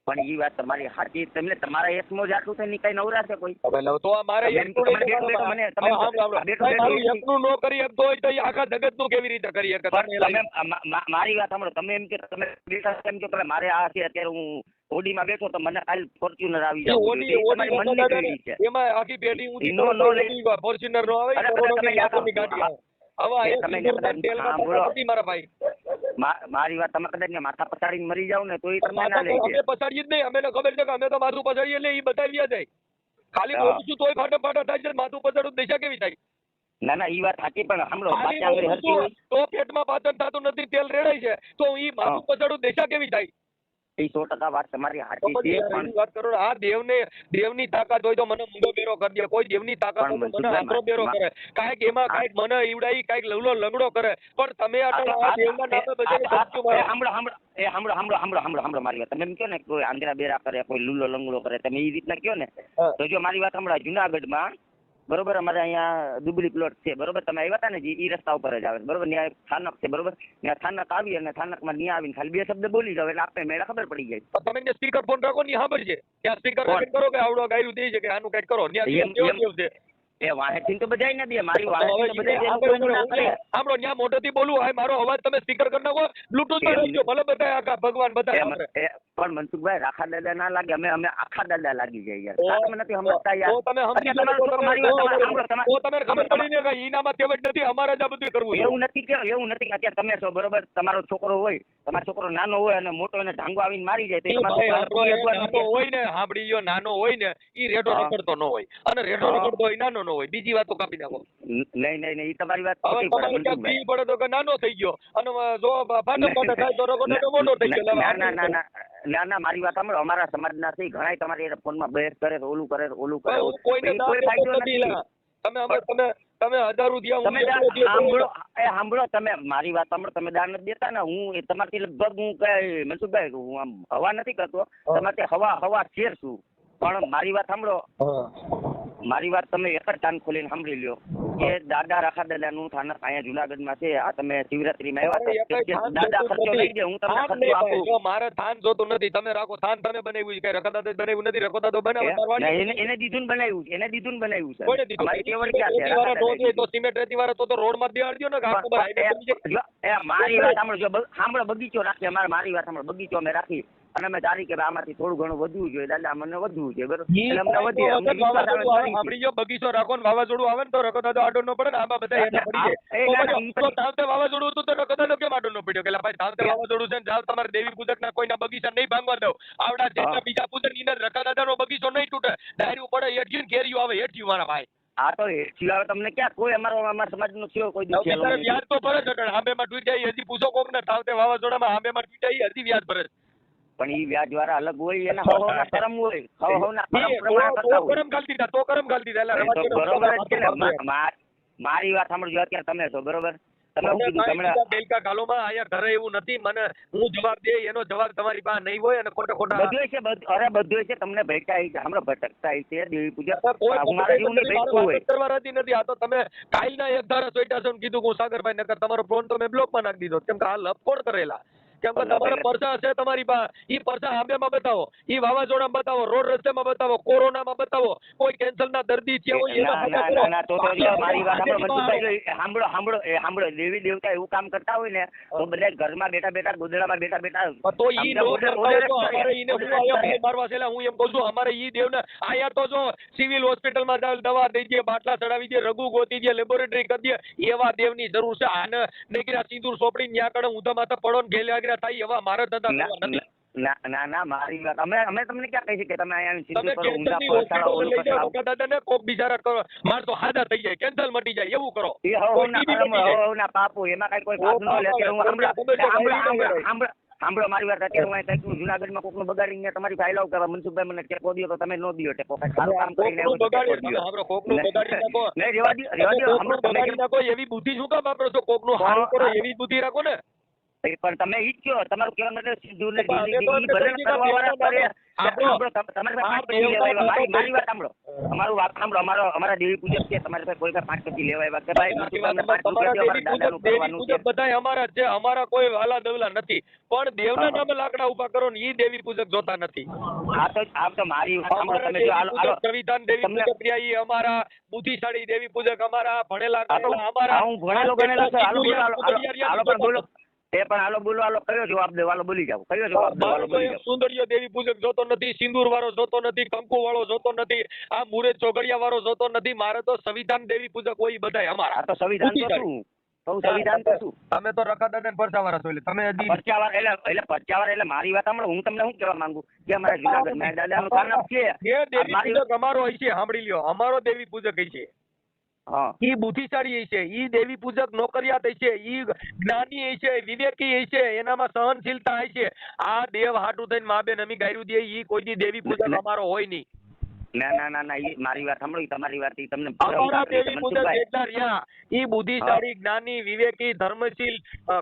પણ એ વાત તમારી સાચી. તમને તમારા એકમાં જ આટલું થાય ને કઈ નવરા છે કોઈ? તો આ મારે તમે એકનું તમારે નહીં બેઠું કરવાનું. બેઠું મને તમે હા, સાંભળો, બેઠું સાંભળો. મારું બેઠું એકનું ન કરી શકતો હોય તો એ આખા જગતનું કેવી રીતે કરી શકે? પણ તમને તમે મારી વાત સાંભળો. તમે એમ કે તમે બેઠા એમ કે મારે આ છે અત્યારે હું ઓડીમાં બેઠો તો મને કાલ ફોર્ચ્યુનર આવી એ જવું ઓડી જોઈએ. ઓડી તમારી મનની પેઢી છે. એમાં આખી પેઢી ઊંધી નો કરો નો તો લે. ઓડી ફોર્ચ્યુનર નો આવે, અરે કરોડોની તમે લાખોની ગાડી આવે. હવે એ એ તમે સિંદૂરના કદાચ તેલમાં સાંભળો. તાકાત નથી મારા ભાઈ. મારી વાત તમે કદાચ ને માથા પછાડીને મરી જાવ ને તો એ તમને માથા ના લઈ તો અમે જાય. પછાડીએ જ નહીં. અમને તો ખબર છે કે અમે તો માથું પછાડીએ એટલે એ બતાવ્યા જાય. ખાલી હા. બોલું તોય ફાટા ફાટા થાય છે. માથું પછાડું દિશા કેવી થાય? ના ના એ વાત સાચી, પણ સાંભળો ખાલી પાછા આંગળી બોલું હરકી હોય તો પેટમાં પાચન થતું નથી, તેલ રેડાય છે, તો ઈ માથું પછાડું દિશા કેવી થાય? એ 100% વાત તમારી તો સાચી પછી છે. યાર પણ એની વાત કરો ને. આ દેવની તાકાત હોય તો મને મૂંગો બેરો કરી દે, કોઈ દેવની તાકાત હોય તો મને પણ આંતરો બેરો કરે, કાંઈક એમાં કાંઈક મને ઈવડાઈ, કાંઈક લવલો લંગડો કરે. પણ તમે આ દેવના નામે બધાને ધમકીઓ મારો. સાંભળો મારી વાત. તમે એમ કહો ને કોઈ આંધળા બેરા કરે, કોઈ લૂલો લંગડો કરે, તમે એ રીતના કહો ને હા. તો જો મારી વાત સાંભળો. જુનાગઢમાં બરોબર અમારે અહીંયા દુબળી પ્લોટ છે બરોબર. તમે આવ્યા હતા ને એ રસ્તા ઉપર જ આવે બરોબર. ત્યાં એક સ્થાનક છે બરોબર. ત્યાં સ્થાનક આવી અને સ્થાનકમાં ત્યાં આવીને ખાલી 2 શબ્દ બોલી જાવ એટલે આપણે મેળા ખબર પડી જાય. તો તમે સ્પીકર ફોન રાખો ને ખબર છે, ત્યાં સ્પીકર રાખીને કરો કે આવડો ગાયરું દે છે કે આનું કંઈક કરો. ત્યાં કેવું છે એ વાહેથી તો બધાય ના દે. મારી વાહેથી તો બધાય ના કરે. આપણો ત્યાં મોટેથી બોલું હોય, મારો અવાજ તમે સ્પીકર કરી નાખો, બ્લુટૂથ માં રાખજો, ભલે બધા આખા ભગવાન બધા પણ મનસુખભાઈ રાખા દાદા ના લાગે, અમે આખા દાદા લાગી જાય યાર. તમે નથી સમજતા યાર. તો તમે સમજી અત્યારે જાઓ, તો મારી વાત સાંભળો. તો તમને ખબર પડી ને કે ઈનામાં તેવડ નથી, અમારે જ આ બધું કરવું છે. એવું નથી કે અત્યારે તમે છો બરોબર. તમારો છોકરો હોય, તમારો છોકરો નાનો હોય અને મોટો એને ઢાંગો આવીને મારી જાય તો એ ભાઈ નાનો હોય ને, સાંભળી લો, નાનો હોય ને ઈ રેટો હા. રખડતો ન હોય, અને રેટો રખડતો હોય નાનો ન હોય. બીજી વાતો કાપી નાખો. નહીં એ તમારી વાત હવે ખોટી પડે તમારે ક્યાંક મનસુખભાઈ. ફી પડે તો કે નાનો થઈ ગયો, અને જો ફાટા થાય તો રખડતો તો મોટો થઈ ગયો. ના મારી વાત સાંભળો. અમારા સમાજના છે ઘણાય તમારી ફોનમાં બહેસ કરે, ઓલું કરે કોઈને કોઈ ફાયદો નથી. તમે હજારો દિયા તમે સાંભળો તમે મારી વાત સાંભળો. તમે દાન નથી દેતા ને, હું તમારથી લગભગ હું કઈ મનસુખભાઈ હું આમ હવા નથી કરતો, તમારથી હવા શેર છું. પણ મારી વાત સાંભળો. મારી વાત તમે એક જ કાન ખોલીને સાંભળી લ્યો કે દાદા રાખા દાદાનું સ્થાનક અહીંયા જુનાગઢમાં છે. આ તમે શિવરાત્રીમાં આવ્યા હતા, દાદા ખર્ચો લઈ દે, હું તમને ખર્ચો આપું. જો મારે થાન જોતું નથી, તમે રાખો થાન. તમે બનાવ્યું છે, રખો દાદા બનાવ્યું નથી, રખો દાદો બનાવે. એને દીધું બનાવ્યું છે. કોઈને દીધું? અમારી કેવળ ક્યાં છે? રેતી વાળા ઢોળ છે, તો સિમેન્ટ રેતી વાળા તો રોડ માં બેહાડી દો ને કે આખો હાઈવે બની જાય. મારી વાત સાંભળો. બગીચો રાખીએ અમારે. મારી વાત સાંભળો. બગીચો અમે રાખી અને અમે ધારી કે આમાંથી થોડું ઘણું વધવું જોઈએ. દાદા અમને વધવું છે બરોબર. એટલે અમને વધીએ. અમને વિશ્વાસ આવે ફરીથી. આપણી જો બગીચો રાખો ને વાવાઝોડું આવે ને તો રખો દાદો આડો ન પડે ને. આમાં બધા એને પડી જાય. તો તાવતે વાવાઝોડું હતું તો રખો દાદો કેમ આડો ન પડ્યો? કે ભાઈ તાવતે વાવાઝોડું છે ને જાવ તમારે દેવી પૂજક ના કોઈના બગીચા નહીં ભાંગવા દો. આવડા જેટલા બીજા પૂજક ની રખા દાદાનો બગીચો નહીં તૂટે. ડાયરું પડે હેઠી કેરીઓ આવે હેઠી મારા ભાઈ. આ તો સિવાય તમને ક્યાં કોઈ અમારા સમાજનો થયો કોઈ દિવસ વ્યાજ તો ભરે છે. આંબેમાં તૂટી જાય હજી પૂછો કોક ને. તાવતે વાવાઝોડામાં આંબેમાં તૂટી જાય હજી વ્યાજ ભરે છે. પણ ઈ વ્યાજ વાળા અલગ હોય, એના હવના કરમ હોય. હવના કરમ પ્રમાણ કરતા હોય. કરમ ગાલી દીધા તો કરમ ગાલી દીધા. તો બરોબર જ છે ને. મારી વાત સાંભળજો. અત્યારે તમે છો બરોબર. તમે શું કીધું? તમે બેલકા ગાલોમાં અહીંયા ઘરે એવું નથી. મને હું જવાબ દે એનો જવાબ તમારી પાસે નહીં હોય અને ખોટા બધું છે. અરે બધું છે. તમને ભટકાઈ છે, હમણાં ભટકતા છે દેવી પૂજા. મારા જેવું નહીં ભટકતું હોય. કરવા રહેતી નથી. આ તો તમે કાલના એક ધારા સોઈટા છો કીધું હું સાગરભાઈ નકર તમારો ફોન તો મેં બ્લોકમાં નાખી દીધો. કેમ કે આ લપ કોણ કરેલા? કેમ કે તમારા પરચા છે તમારી પાસે. ઈ પરચા આંબેમાં બતાવો, ઈ વાવાઝોડામાં બતાવો, રોડ રસ્તામાં બતાવો, કોરોનામાં બતાવો, કોઈ કેન્સર ના દર્દી થયા હોય તો મારી વાત સાંભળો. દેવી દેવતા એવું કામ કરતા હોય ને તો બધા ઘરમાં બેઠા ગોદડામાં બેઠા તો ઈ મારવા છે. હું એમ કહું છું અમારે ઈ દેવને આયા તો જો સિવિલ હોસ્પિટલમાં દવા દઈ દે, બાટલા ચડાવી દે, રઘુ ગોતી દે, લેબોરેટરી કરી દે. એવા દેવની જરૂર છે. આને નીકળ્યા સિંદૂર સોપડી ન્યા કડે ઊંધા માથા પડો ને ઘેલ આગળ થાય એવા મારા ધંધા નથી. ના મારી વાત અમે તમને ક્યાં કહી કે તમે અહીંયા દાદાને કોક બિચારા કરો માર તો હાજા થઈ જાય, કેન્સલ મટી જાય એવું કરો. પાપો એમાં કઈ કોઈ સાંભળો મારી વાત. અત્યારે હું અહીં કંઈક જુનાગઢમાં કોકનું બગાડીને તમારી ફાઇલ આવું કે મનસુખભાઈ મને ટેકો દો તો તમે નો દો ટેકો. કંઈક સારું કામ કરીને કોકનું બગાડી તમે સાંભળો, કોકનું બગાડી નાખો. નહીં, રેવા દ્યો. કોકનું બગાડી નાખો એવી બુદ્ધિ શું કામ વાપરો છો? કોકનું સારું કરો એવી બુદ્ધિ રાખો ને. પણ તમે ઈ જ કહો, તમારું કહેવા મતલબ સીધું ને પણ ઢીલી અમે તો ઢીલી આપણે ભરણ કરવા વાળા કરે. આપણો- સાંભળો, તમારી પાસે 5 પેટી લેવા આવ્યા. મારી વાત સાંભળો, અમારું વાત સાંભળો. અમારા દેવી પૂજક છે, તમારી પાસે કોઈ 5 પેટી લેવા આવ્યા કે ભાઈ મનસુખભાઈને 5 તમારા રૂપિયા દેવી અમારા દાદાનું પૂજક કરવાનું છે. બધાય અમારા જ છે, અમારા કોઈ વાલા દવલા નથી. પણ દેવના નામે લાકડા ઉભા કરો ને ઈ દેવી પૂજક જોતા નથી. આ તો મારી વાત સાંભળો. અમારા તમે જો દેવી પૂજક સંવિધાન દેવી તમને- પૂજક રહ્યા, ઈ અમારા બુદ્ધિશાળી દેવી પૂજક, અમારા ભણેલા આ તો- ગણેલા, અમારા હું ભણેલો ગણેલો છું. હાલો બોલો, હાલો પણ બોલો. સુંદરીયો એ પણ હાલો બોલો, હાલો કયો જવાબ દે, હાલો બોલી જાવ. કયો જવાબ દે, હાલો બોલી જાવ. દેવી પૂજક જોતો નથી, સિંદૂર વાળો જોતો નથી, કંકુ વાળો જોતો નથી, આ મુરે ચોઘડિયા વાળો જોતો નથી. મારે તો સંવિધાન દેવી પૂજક હોય ઈ બધાય અમારા. આ તો સંવિધાન તો શું? તો સંવિધાન તો શું? તમે તો રખા દાદા ને પરસા વાળા છો એટલે તમે હજી પરચાવાર એટલે પરચાવાર એટલે મારી વાત સાંભળો. હું તમને શું કહેવા માંગુ કે અમારા જુનાગઢમાં દાદાનું સ્થાનક છે. જે દેવી મારી- પૂજક અમારો હોય છે, સાંભળી લ્યો, અમારો દેવી પૂજક હોય છે. હા, ઈ બુદ્ધિશાળી છે, ઈ દેવી પૂજક નોકરિયાત છે, ઈ જ્ઞાની છે, વિવેકી છે, એનામાં સહનશીલતા છે. આ દેવ હાટું થઈને મા બેન અમી ગાયરું દે, ઈ કોઈ દી દેવી પૂજક અમારો હોય નહીં. ના ઈ મારી વાત સાંભળો. ઈ તમારી વાત ઈ તમને અમારા દેવી પૂજક મનસુખભાઈ, જેટલા રહ્યા ઈ બુદ્ધિશાળી, જ્ઞાની, વિવેકી, ધર્મશીલ,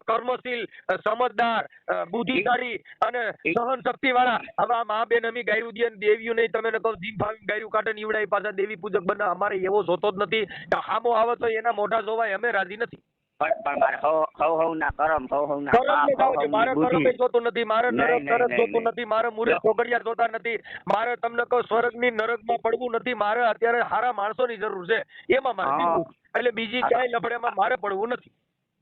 કર્મશીલ, સમજદાર, બુદ્ધિશાળી અને સહન શક્તિ વાળા. હવે આ મા બેન અમી ગાયરું દે ને દેવીઓ નહીં તમે કહો જીમ ફાવી ગાયરું કાઢે ને ઈવડાય પાછા દેવી પૂજક બના. અમારે એવો જોતો જ નથી. હામો આવે તો એના મોઢા જોવાય, અમે રાજી નથી. પણ મારે હવ ના કરમ, હવ ના કરમ પાપ, ને જાવ છે. હવ મારે ની કરમ બુદ્ધિ. જોતું નથી, મારે નરક નહીં, નરક નહીં, જોતું નહીં. નથી, મારે મુરે ચોઘડિયા જોતા નથી, મારે તમને કહું સ્વર્ગની નરકમાં પડવું નથી. મારે અત્યારે સારા માણસોની જરૂર છે, એમાં મારે હા. જીવવું. એટલે બીજી ક્યાંય લફડેમાં મારે પડવું નથી.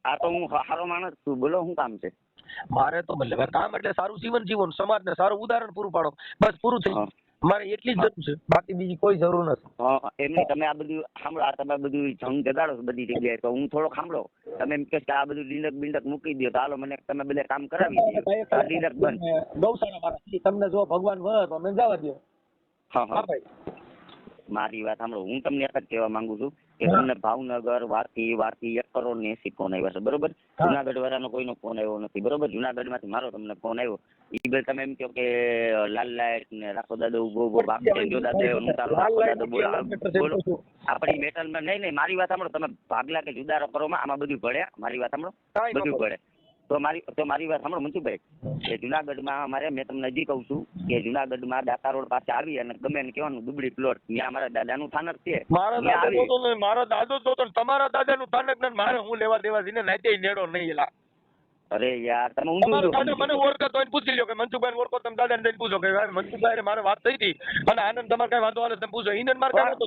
આ તો હું સારો માણસ છું. બોલો શું કામ છે? મારે તો ભલે કામ એટલે સારું જીવન જીવો, સમાજને સારું ઉદાહરણ પૂરું પાડો, બસ પૂરું થઈ ગયું. મારે એટલી જ જરૂર છે, બાકી બીજી કોઈ જરૂર નથી. હા, એમની તમે આ બધું સાંભળો. આ તમે બધું જંગ જગાડો છો બધી જગ્યાએ, તો હું થોડો સાંભળો. તમે એમ કહો કે આ બધું ડીંડક બિંડક મૂકી દો, તો હાલો મને તમે બધા કામ કરાવી દો. આ ડીંડક બંધ. ગૌશાળા મારા તમને જો ભગવાન વર તો મને જવા દો. હા હા ભાઈ, મારી વાત સાંભળો. હું તમને એક જ કહેવા માંગુ છું કે તમને ભાવનગર વાથી 1,80,00,000 ફોન આવ્યા છે, બરોબર? જુનાગઢ વાળાનો કોઈનો ફોન આવ્યો નથી, બરોબર? જુનાગઢમાંથી મારો તમને ફોન આવ્યો. ઈ બે તમે એમ કહો કે લાલ લાઈટ ને રાખો દાદો ઉભો ભાગ જો દાદો હું તારો રાખો દાદો બોલો. આપણી મેટલમાં નહીં, મારી વાત સાંભળો. તમે ભાગલા કે જુદારો કરો માં આમાં બધું ભળે. મારી વાત સાંભળો, બધું ભળે. તો મારી વાત સાંભળો મનસુખભાઈ, કે જુનાગઢમાં અમારે, મેં તમને હજી કહું છું કે જુનાગઢમાં દાતા રોડ પાસે આવી અને ગમે એને કહેવાનું દુબળી પ્લોટ, ત્યાં અમારા દાદાનું થાનક છે. મારા દાદા તો નહીં, મારા દાદો તો તમારા દાદાનું થાનક ને મારે હું લેવા દેવા જઈને નાતે નેડો નહીં એલા. અરે યાર, તમે ઊંધું દાદા મને ઓળખતો હોય પૂછી લ્યો કે મનસુખભાઈ ઓળખો, તમે દાદાને જઈને પૂછો કે મનસુખભાઈ મારે વાત થઈ હતી અને આનંદ તમારે કઈ વાંધો આવે તમે પૂછો. ઈનન મારે કામ હતો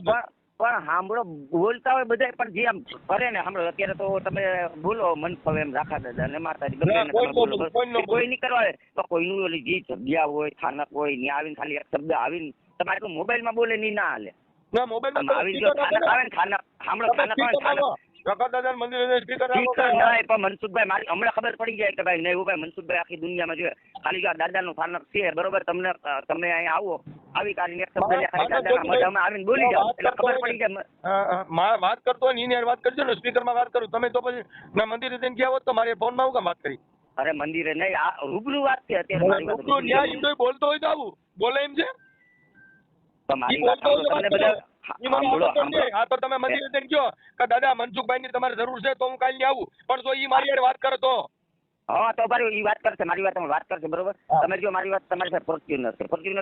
પણ સાંભળો, બોલતા હોય બધા, પણ જે આમ કરે ને સાંભળો. અત્યારે તો તમે બોલો મન ફાવે એમ રાખા દાદા ને માતાજી ગમે એને તમે બોલો. કોઈ નહીં કરવા તો કોઈનું ઓલી જે જગ્યા હોય, થાનક હોય, ત્યાં આવીને ખાલી એક શબ્દ આવીને તમે આટલું મોબાઈલમાં બોલે નહીં ના હાલે. ના મોબાઈલમાં આવીને જો થાનક આવે ને, થાનક સાંભળો, થાનક આવે ને, થાનક રખા દાદા મંદિર સ્પીકર નહીં. પણ મનસુખભાઈ મારી હમણાં ખબર પડી જાય કે ભાઈ નહીં ભાઈ મનસુખભાઈ આખી દુનિયામાં જોઈએ ખાલી જો આ દાદાનું થાનક છે, બરોબર? તમે અહીંયા આવો, આવી કાઢીને એક શબ્દ ખાલી દાદાના મોઢામાં આવીને બોલી જાઓ એટલે ખબર પડી જાય. વાત કરતો હોય ને વાત કરજો ને, સ્પીકરમાં વાત કરું. તમે તો પછી ના મંદિરે જઈને ગયા હોત તો મારે ફોનમાં હું કામ વાત કરી? અરે મંદિરે નહીં, આ રૂબરૂ વાત છે અત્યારે મારી વાત. રૂબરૂ ન્યાય એમ તો બોલતો હોય તો આવું બોલે એમ છે. તો મારી વાત તમને બધા હા તો તમે મંદિરે જઈને કહો કે દાદા મનસુખભાઈ ની તમારે જરૂર છે તો હું કાલે ની આવું, પણ જો ઈ મારી વાત કરે તો હા તો મારી વાત કરશે, મારી વાત કરશે, બરોબર? તમે જો મારી વાત, તમારી પાસે ફોર્ચ્યુનર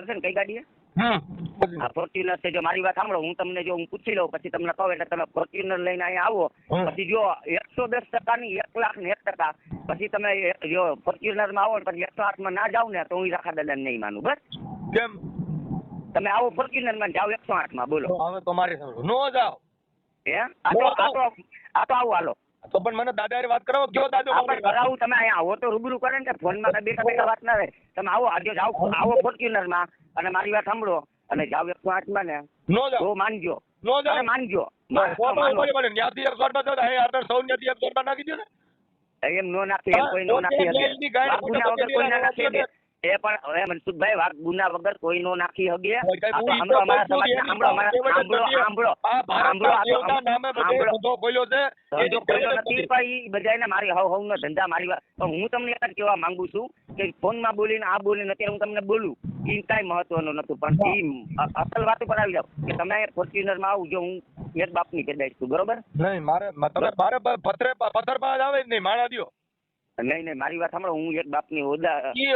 છે ને કઈ ગાડી છે? હા ફોર્ચ્યુનર છે. જો મારી વાત સાંભળો, હું તમને જો હું પૂછી લઉં પછી તમને કહું એટલે તમે ફોર્ચ્યુનર લઈને અહીંયા આવો. પછી જો 110%, 1,01,01%, પછી તમે જો ફોર્ચ્યુનર માં આવો પછી 108 માં ના જાવ ને તો હું રાખા દાદા નહીં માનું. બસ કેમ તમે આવો ફોર્ચ્યુનર માં જાઓ 108 માં, બોલો. હવે તો મારી નો જાઓ હે આ તો આવું હાલો. તો પણ મને દાદા વાત કરાવો, કયો દાદો કરાવું? તમે અહીંયા આવો તો રૂબરૂ કરે ને, ફોનમાં કઈ બેઠા વાત ના રહે. તમે આવો, આજે જાઓ, આવો ફોર્ચ્યુનર માં અને મારી વાત સાંભળો અને જાઓ 108 માં ને નો જાઓ તો માનજો, નો જાઓ માનજો. ત્યાંથી 108 માં હે 109 108 નાખી દો ને. એમ નો નાખી, એમ કોઈ નો નાખી શકે. બાપુના વગર કોઈ ના નાખી શકે. એ પણ હવે મનસુખભાઈ વાઘ ગુના વગર કોઈ નો નાખી હગે. કોઈ કઈ આ તો હું સાંભળો, ઈ તો અમારા કહું છું, સમાજના એની સાંભળો, અમારા વાત કહેવત જ સાંભળો, નથી. સાંભળો, આ સાંભળો, ભારતના આ તો દેવના નામે બધે સાંભળો. ધંધો ખોલ્યો છે એ જો પહેલો ખોલ્યો નથી નથી. પણ ઈ બધાયને મારી હવનો ધંધા મારી વાત. પણ હું તમને એક જ કહેવા માંગુ છું કે ફોનમાં બોલીને આ બોલીને અત્યારે હું તમને બોલું ઈ કાંઈ મહત્વનું નતું, પણ ઈ અસલ વાત ઉપર આવી જાવ કે તમે ફોર્ચ્યુનરમાં આવજો, હું એક બાપની પેદાઈશ છું, બરોબર? નહીં મારે મારે પથ્થરમાં જ આવે જ નહીં માણા દ્યો. નહીં મારી વાત સાંભળો, હું એક બાપની ઓલા ઈ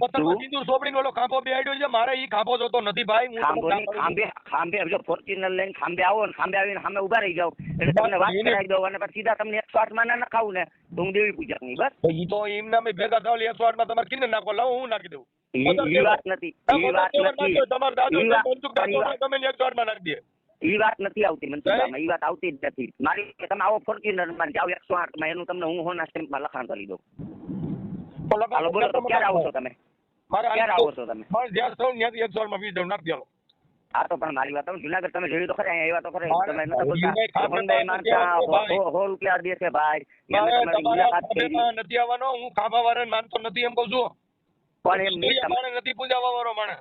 પથ્થરમાં છું. સિંદૂર સોપડીને ઓલો ખાંભો બેહાડ્યો છે, મારે ઈ ખાંભો જોતો નથી ભાઈ. હું તમને ખાંભે ખાંભે જો ફોર્ચ્યુનર લઈને ખાંભે આવો ને ખાંભે આવીને સામે ઉભા રહી જાવ એટલે તમને વાત કરાવી દઉં અને પછી સીધા તમને 108 માં ના નખાવું ને તો હું દેવી પૂજક નહીં, બસ. ઈ તો એમના મેં ભેગા થાવ 108 માં તમારે કિને નાખો, લાવો હું નાખી દઉં. ઈ વાત નથી, ઈ વાત નથી, તમારા દાદો ઈ વાત- મનસુખ દાદો તમે 108 માં નાખી દે. ઈ વાત નથી આવતી મનસુખભાઈ, ઈ વાત આવતી જ નથી મારી. તમે આવો ફોર્ચ્યુનર માં જાઓ 108 માં એનું તમને હું હોના સ્ટેમ્પમાં લખાણ કરી દઉં. તો લગાવો, હાલો બોલો તો ક્યારે આવો છો તમે? ક્યારે આવો છો તમે? મારે જ્યાં થયું ત્યાંથી 108 માં 20 નાખી દેલો. આ તો પણ મારી વાત તમે જુનાગઢ તમે જોયું તો ખરા, અહીંયા આવ્યા તો ખરા, મારે તમે નતા હું ઈ બોલતા હોન્ડાઈ માનતા ભાઈ. 100 રૂપિયા દે છે ભાઈ, એમને મારે તમારી મુલાકાત થઈ તમારા નથી આવવાનો, હું ખાંભા વાળાને માનતો નથી એમ કહું છું. પણ એમ નહીં, માણસ નથી પૂજાવા વાળો માણસ.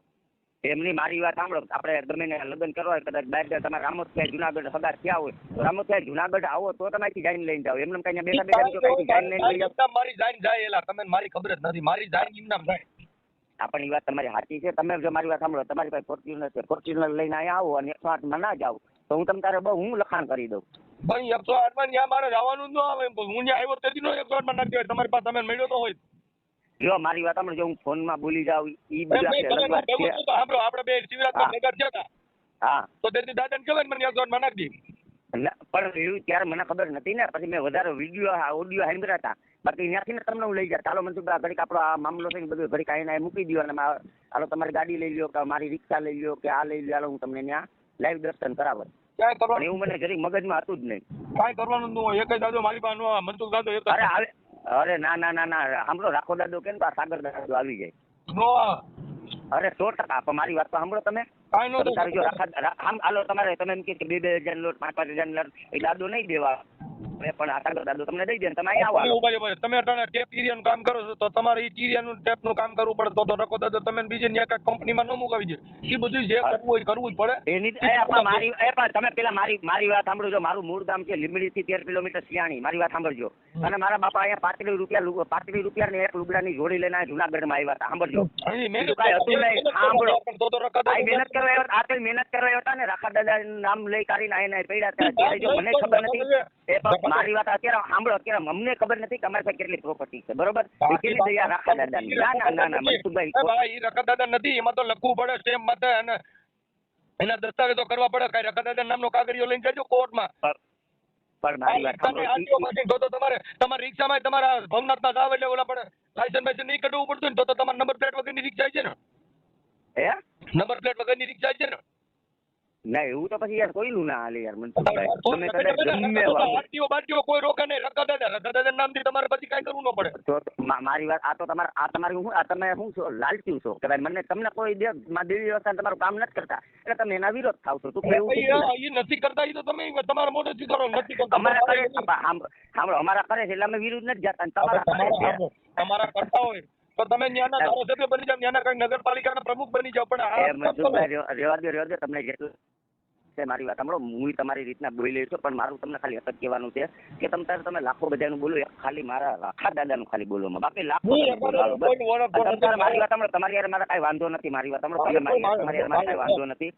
એમની મારી વાત સાંભળો, આપણે ગમે ને લગ્ન કરવા હોય કદાચ બહાર તમારે રામોદભાઈ જુનાગઢ સગા થયા હોય તો રામોદભાઈ જુનાગઢ આવો તો તમે અહીંથી જાઈને લઈને જાઓ, એમને કઈ બેઠા બેઠા બીજો કઈથી જાઈને લઈને લઈ જાઓ. એમનામ મારી જાન જાય એલા, તમને મારી ખબર જ નથી. મારી જાન એમનામ જાય. આ પણ એ વાત તમારી સાચી છે. તમે જો મારી વાત સાંભળો, તમારી પાસે ફોર્ચ્યુનર છે, ફોર્ચ્યુનર લઈને અહીંયા આવો અને 108 માં ના જાઓ તો હું તમને તારે હું લખાણ કરી દઉં. ભાઈ 108 માં ત્યાં મારે જવાનું જ ન આવે. હું ત્યાં આવ્યો તેથી નો 108 માં નાખી દેવાય. તમારી પાસે તમે મળ્યો તો હોય. જો મારી વાત સાંભળો, જો હું ફોનમાં બોલી જાઉં ઈ એમ બીજા નહીં, તમે અલગ વાત ભેગું છે. થયું તો સાંભળો, આપણે બે શિવરાજમાં ભેગા થયા હતા હા તો તેથી દાદાને કહેવાય ને મને 108 માં નાખી દે. પણ એવું ત્યારે મને ખબર નથી ને, પછી મેં વધારે વિડીયો ઓડિયો સાંભળ્યા હતા, બાકી ત્યાંથી ને તમને હું લઈ જાય. ચાલો મનસુખભાઈ ઘડીક આપણો આ મામલો છે બધું ઘડીક આઈને મૂકી દો અને હાલો તમારી ગાડી લઈ લ્યો કે મારી રિક્ષા લઈ લ્યો કે આ લઈ લ્યો, હાલો હું તમને ત્યાં લાઈવ દર્શન કરાવત. ક્યાંય પણ કરવાનું, એવું મને જરીક મગજમાં હતું જ નહીં. કાંઈ કરવાનું ન હોય. એક જ દાદો મારી પાસે નો, મનસુખ દાદો એક જ. અરે આવે, અરે ના ના ના ના, સાંભળો, રાખો દાદો કે ને તો આ સાગર દાદો આવી જાય. નો આવે. અરે 100%. પણ મારી વાત તો સાંભળો તમે. કાંઈ નો તારે જો થાય. હાલો તમારે તમે એમ કે 2,000 લોટ 5,000 લોટ એ દાદો નહીં દેવા, પણ આ સાગર દાદો તમને દઈ દે ને તમે અહીંયા આવો. ઉભા રહો, તમે અટાણે ટેપ એરિયાનું કામ કરો છો તો તમારે ઈ એરિયાનું ટેપનું કામ કરવું પડે. તો રખો દાદો તમે બીજે ન્યા કાંઈક કંપનીમાં ન મુકાવી દે. એ બધું જે કરવું હોય કરવું જ પડે. એની મારી પણ તમે પેલા મારી વાત સાંભળજો. મારું મૂળ ગામ છે લીંબડી થી 13 કિલોમીટર સિયાણી. મારી વાત સાંભળજો. અને મારા બાપા અહીંયા 35 રૂપિયા ને એક લુગડાની જોડી લઈને જુનાગઢમાં આવ્યા હતા. સાંભળજો, અહીં મહેનત કાંઈ હતું નહીં. સાંભળો, તો રખા આ મહેનત કરવા આવ્યા, આ તો મહેનત કરવા આવ્યા હતા ને, રાખા દાદા નામ લઈ કાઢીને આઈને પડ્યા હતા. ત્યારે જો મને ખબર નથી, એ પણ મારી વાત અત્યારે સાંભળો, અત્યારે અમને ખબર નથી કે અમારી પાસે કેટલી પ્રોપર્ટી છે, બરોબર? એ કેટલી દયા રાખા દાદાની. ના ના ના મનસુખભાઈ, ભાઈ રખા દાદા નથી, એમાં તો લખવું પડે સ્ટેમ્પ માટે અને એના દસ્તાવેજો કરવા પડે. કાંઈ રખા દાદા નામનો કાગળિયો લઈને જજો કોર્ટમાં. પણ મારી વાત સાંભળો, તો તમારે તમારી રિક્ષામાં તમારા ભવનાથમાં જાવ એટલે ઓલા પડે લાયસન્સ બાયસન્સ નહીં કઢવું પડતું ને તો તમારે નંબર પ્લેટ વગરની રિક્ષા છે ને, હે નંબર પ્લેટ વગરની રિક્ષા છે ને. ના એવું તો પછી યાર કોઈનું ના હાલે યાર મનસુખભાઈ. તમે કદાચ ગમે વાળો બાટીઓ કોઈ રોકે નહીં. રખા દાદા નામથી તમારે પછી કાંઈ કરવું ન પડે. તો મારી વાત આ તો તમારી હું આ તમે શું છો, લાલચી છો કે ભાઈ મને તમને કોઈ દેવી વ્યવસ્થા તમારું કામ નથી કરતા એટલે તમે એના વિરોધ થાવ છો. તું કેવું એ નથી કરતા, એ તો તમે તમારા મોઢેથી કરો. નથી કરતા અમારા કરે, સાંભળો, અમારા કરે છે એટલે અમે વિરુદ્ધ નથી જતા અને તમારા કરે છે. તમારા કરતા હોય તો તમે ત્યાંના ધારાસભ્ય બની જાવ, ત્યાંના કઈ નગરપાલિકાના પ્રમુખ બની જાવ. પણ મનસુખભાઈ રેવા દો તમને જેટલું છે. મારી વાત સાંભળો, હું તમારી રીતના બોલી છું પણ મારું તમને ખાલી એક જ કહેવાનું છે કે તમે લાખો બધાનું બોલો, ખાલી મારા રાખા દાદાનું ખાલી બોલવામાં, બાકી લાખો મારી વાત સાંભળો. તમારી યાર મારા કાંઈ વાંધો નથી. મારી વાત સાંભળો, તમારી યાર મારા કાંઈ વાંધો નથી.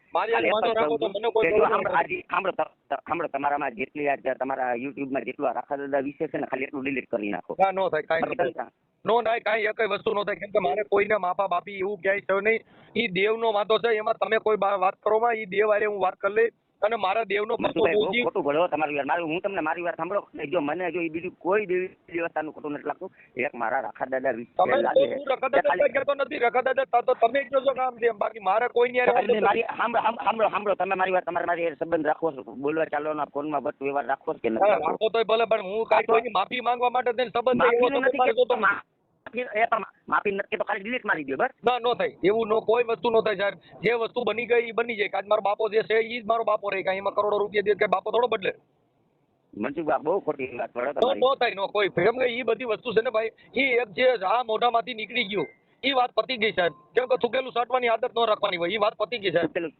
સાંભળો, તમારામાં જેટલી તમારા યુટ્યુબમાં જેટલું આ રાખા દાદા વિશે છે ને ખાલી એટલું ડિલીટ કરી નાખો. નો થાય કાંઈ નો થાય, કાંઈ એક વસ્તુ નો થાય. કેમ કે મારે કોઈને માપા બાપી એવું ક્યાંય થયું નહીં. ઈ દેવનો વાંધો છે, એમાં તમે કોઈ વાત કરો માં ઈ દેવ આરે હું વાત કરી લઈ અને મારા દેવનો ખોટું ભળો તમારી યાર. હું તમને મારી વાત સાંભળો, જો મને જો બીજું કોઈ દેવી દેવતાનું ખોટું નથી લાગતું. એક મારા રાખા દાદા વિશે લાગે કહેતો નથી. રખા દાદા તો તમે જ જો કામ છે, બાકી મારે કોઈ નહીં. સાંભળો, તમે મારી વાત તમારે મારી સંબંધ રાખવો છો, બોલવા ચાલવાના ફોનમાં બસ વ્યવહાર રાખવો કે નથી રાખો તોય ભલે, પણ હું કાંઈ કોઈની માફી માંગવા માટે થઈને સંબંધ માફી નથી તો ખાલી ડિલીટ મારી દો બસ. ના નો થાય એવું. નો કોઈ વસ્તુ નો થાય સાહેબ. જે વસ્તુ બની ગઈ એ બની જાય. આજ મારો બાપો જે છે એ જ મારો બાપો રહે. કાંઈ એમાં કરોડો રૂપિયા દે કે બાપો થોડો બદલે. મનસુખભાઈ બહુ ખોટી વાત પડે તમારી. નો થાય નો કોઈ. કેમ કે એ બધી વસ્તુ છે ને ભાઈ, એ એક જે આ મોઢામાંથી નીકળી ગયું ઈ વાત પતી ગઈ સાહેબ. કેમ કે થૂકેલું ચાટવાની આદત ન રાખવાની હોય. ઈ વાત પતી ગઈ સાહેબ.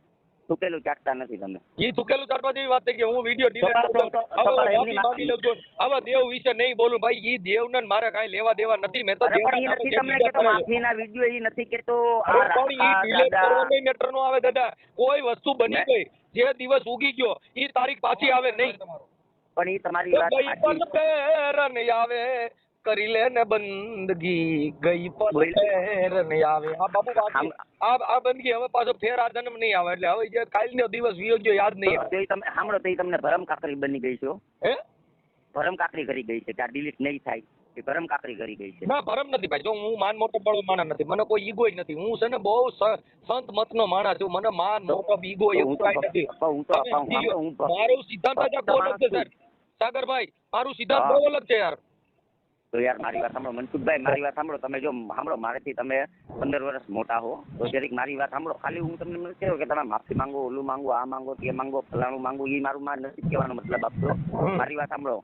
તૂટેલું ચાટતા નથી તમે. ઈ થૂકેલું ચાટવા જેવી વાત થઈ ગઈ. હું વિડીયો ડિલીટ તો- કરું. તો- તો- હવે તો માફી એમની માંગી લઉં છું. આવા દેવ વિશે નહીં બોલું ભાઈ. ઈ દેવને ને મારે કાંઈ લેવા દેવા નથી. મેં તો અરે પણ દેવના એ નથી નામે તમને જે કહેતો, કરેલું. માફીના વિડીયો એ નથી કેતો. આ અરે પણ ઈ રાખા ડિલીટ દાદા કરવાનો મેટર નો આવે દાદા. કોઈ વસ્તુ બની ગઈ, જે દિવસ ઉગી ગયો ઈ તારીખ પાછી આવે નહીં. પણ એ તમારી વાત ગઈ સાચી. પણ પેરન આવે કરી લે ને બંદગી, ગઈ પણ બોલ. પેરન આવે. આ બાબુ બાકી આ બંદગી હવે પાછો ફેર આ જન્મ નહીં આવે. એટલે હવે જે કાલનો દિવસ વિયો ગયો યાદ નહીં આવે. તો એ તમે સાંભળો, તો એ તમને ભરમ કાકરી બની ગઈ છે હો. હે ભરમ કાકરી કરી ગઈ છે કે આ ડિલીટ નહીં થાય. એ ભરમ કાકરી કરી ગઈ છે. ના ભરમ નથી ભાઈ. જો હું માન મોટો બળો માણસ નથી. મને કોઈ ઈગોય નથી. હું છે ને બહુ સંત મતનો માણસ છું. મને માન મોટો ઈગો એવું કાંઈ નથી. હું તો મારું સિદ્ધાંત જ આખો અલગ છે સર. સાગરભાઈ મારું સિદ્ધાંત બહુ અલગ છે યાર. તો યાર મારી વાત સાંભળો મનસુખભાઈ, મારી વાત સાંભળો. તમે જો સાંભળો, મારેથી તમે 15 વર્ષ મોટા હો, તો જરીક મારી વાત સાંભળો. ખાલી હું તમને નથી કહેતો કે તમે માફી માંગો, ઓલું માંગો, આ માંગો, તે માંગો, ફલાણું માંગો. એ મારું માં નથી કહેવાનો મતલબ આપતો. મારી વાત સાંભળો.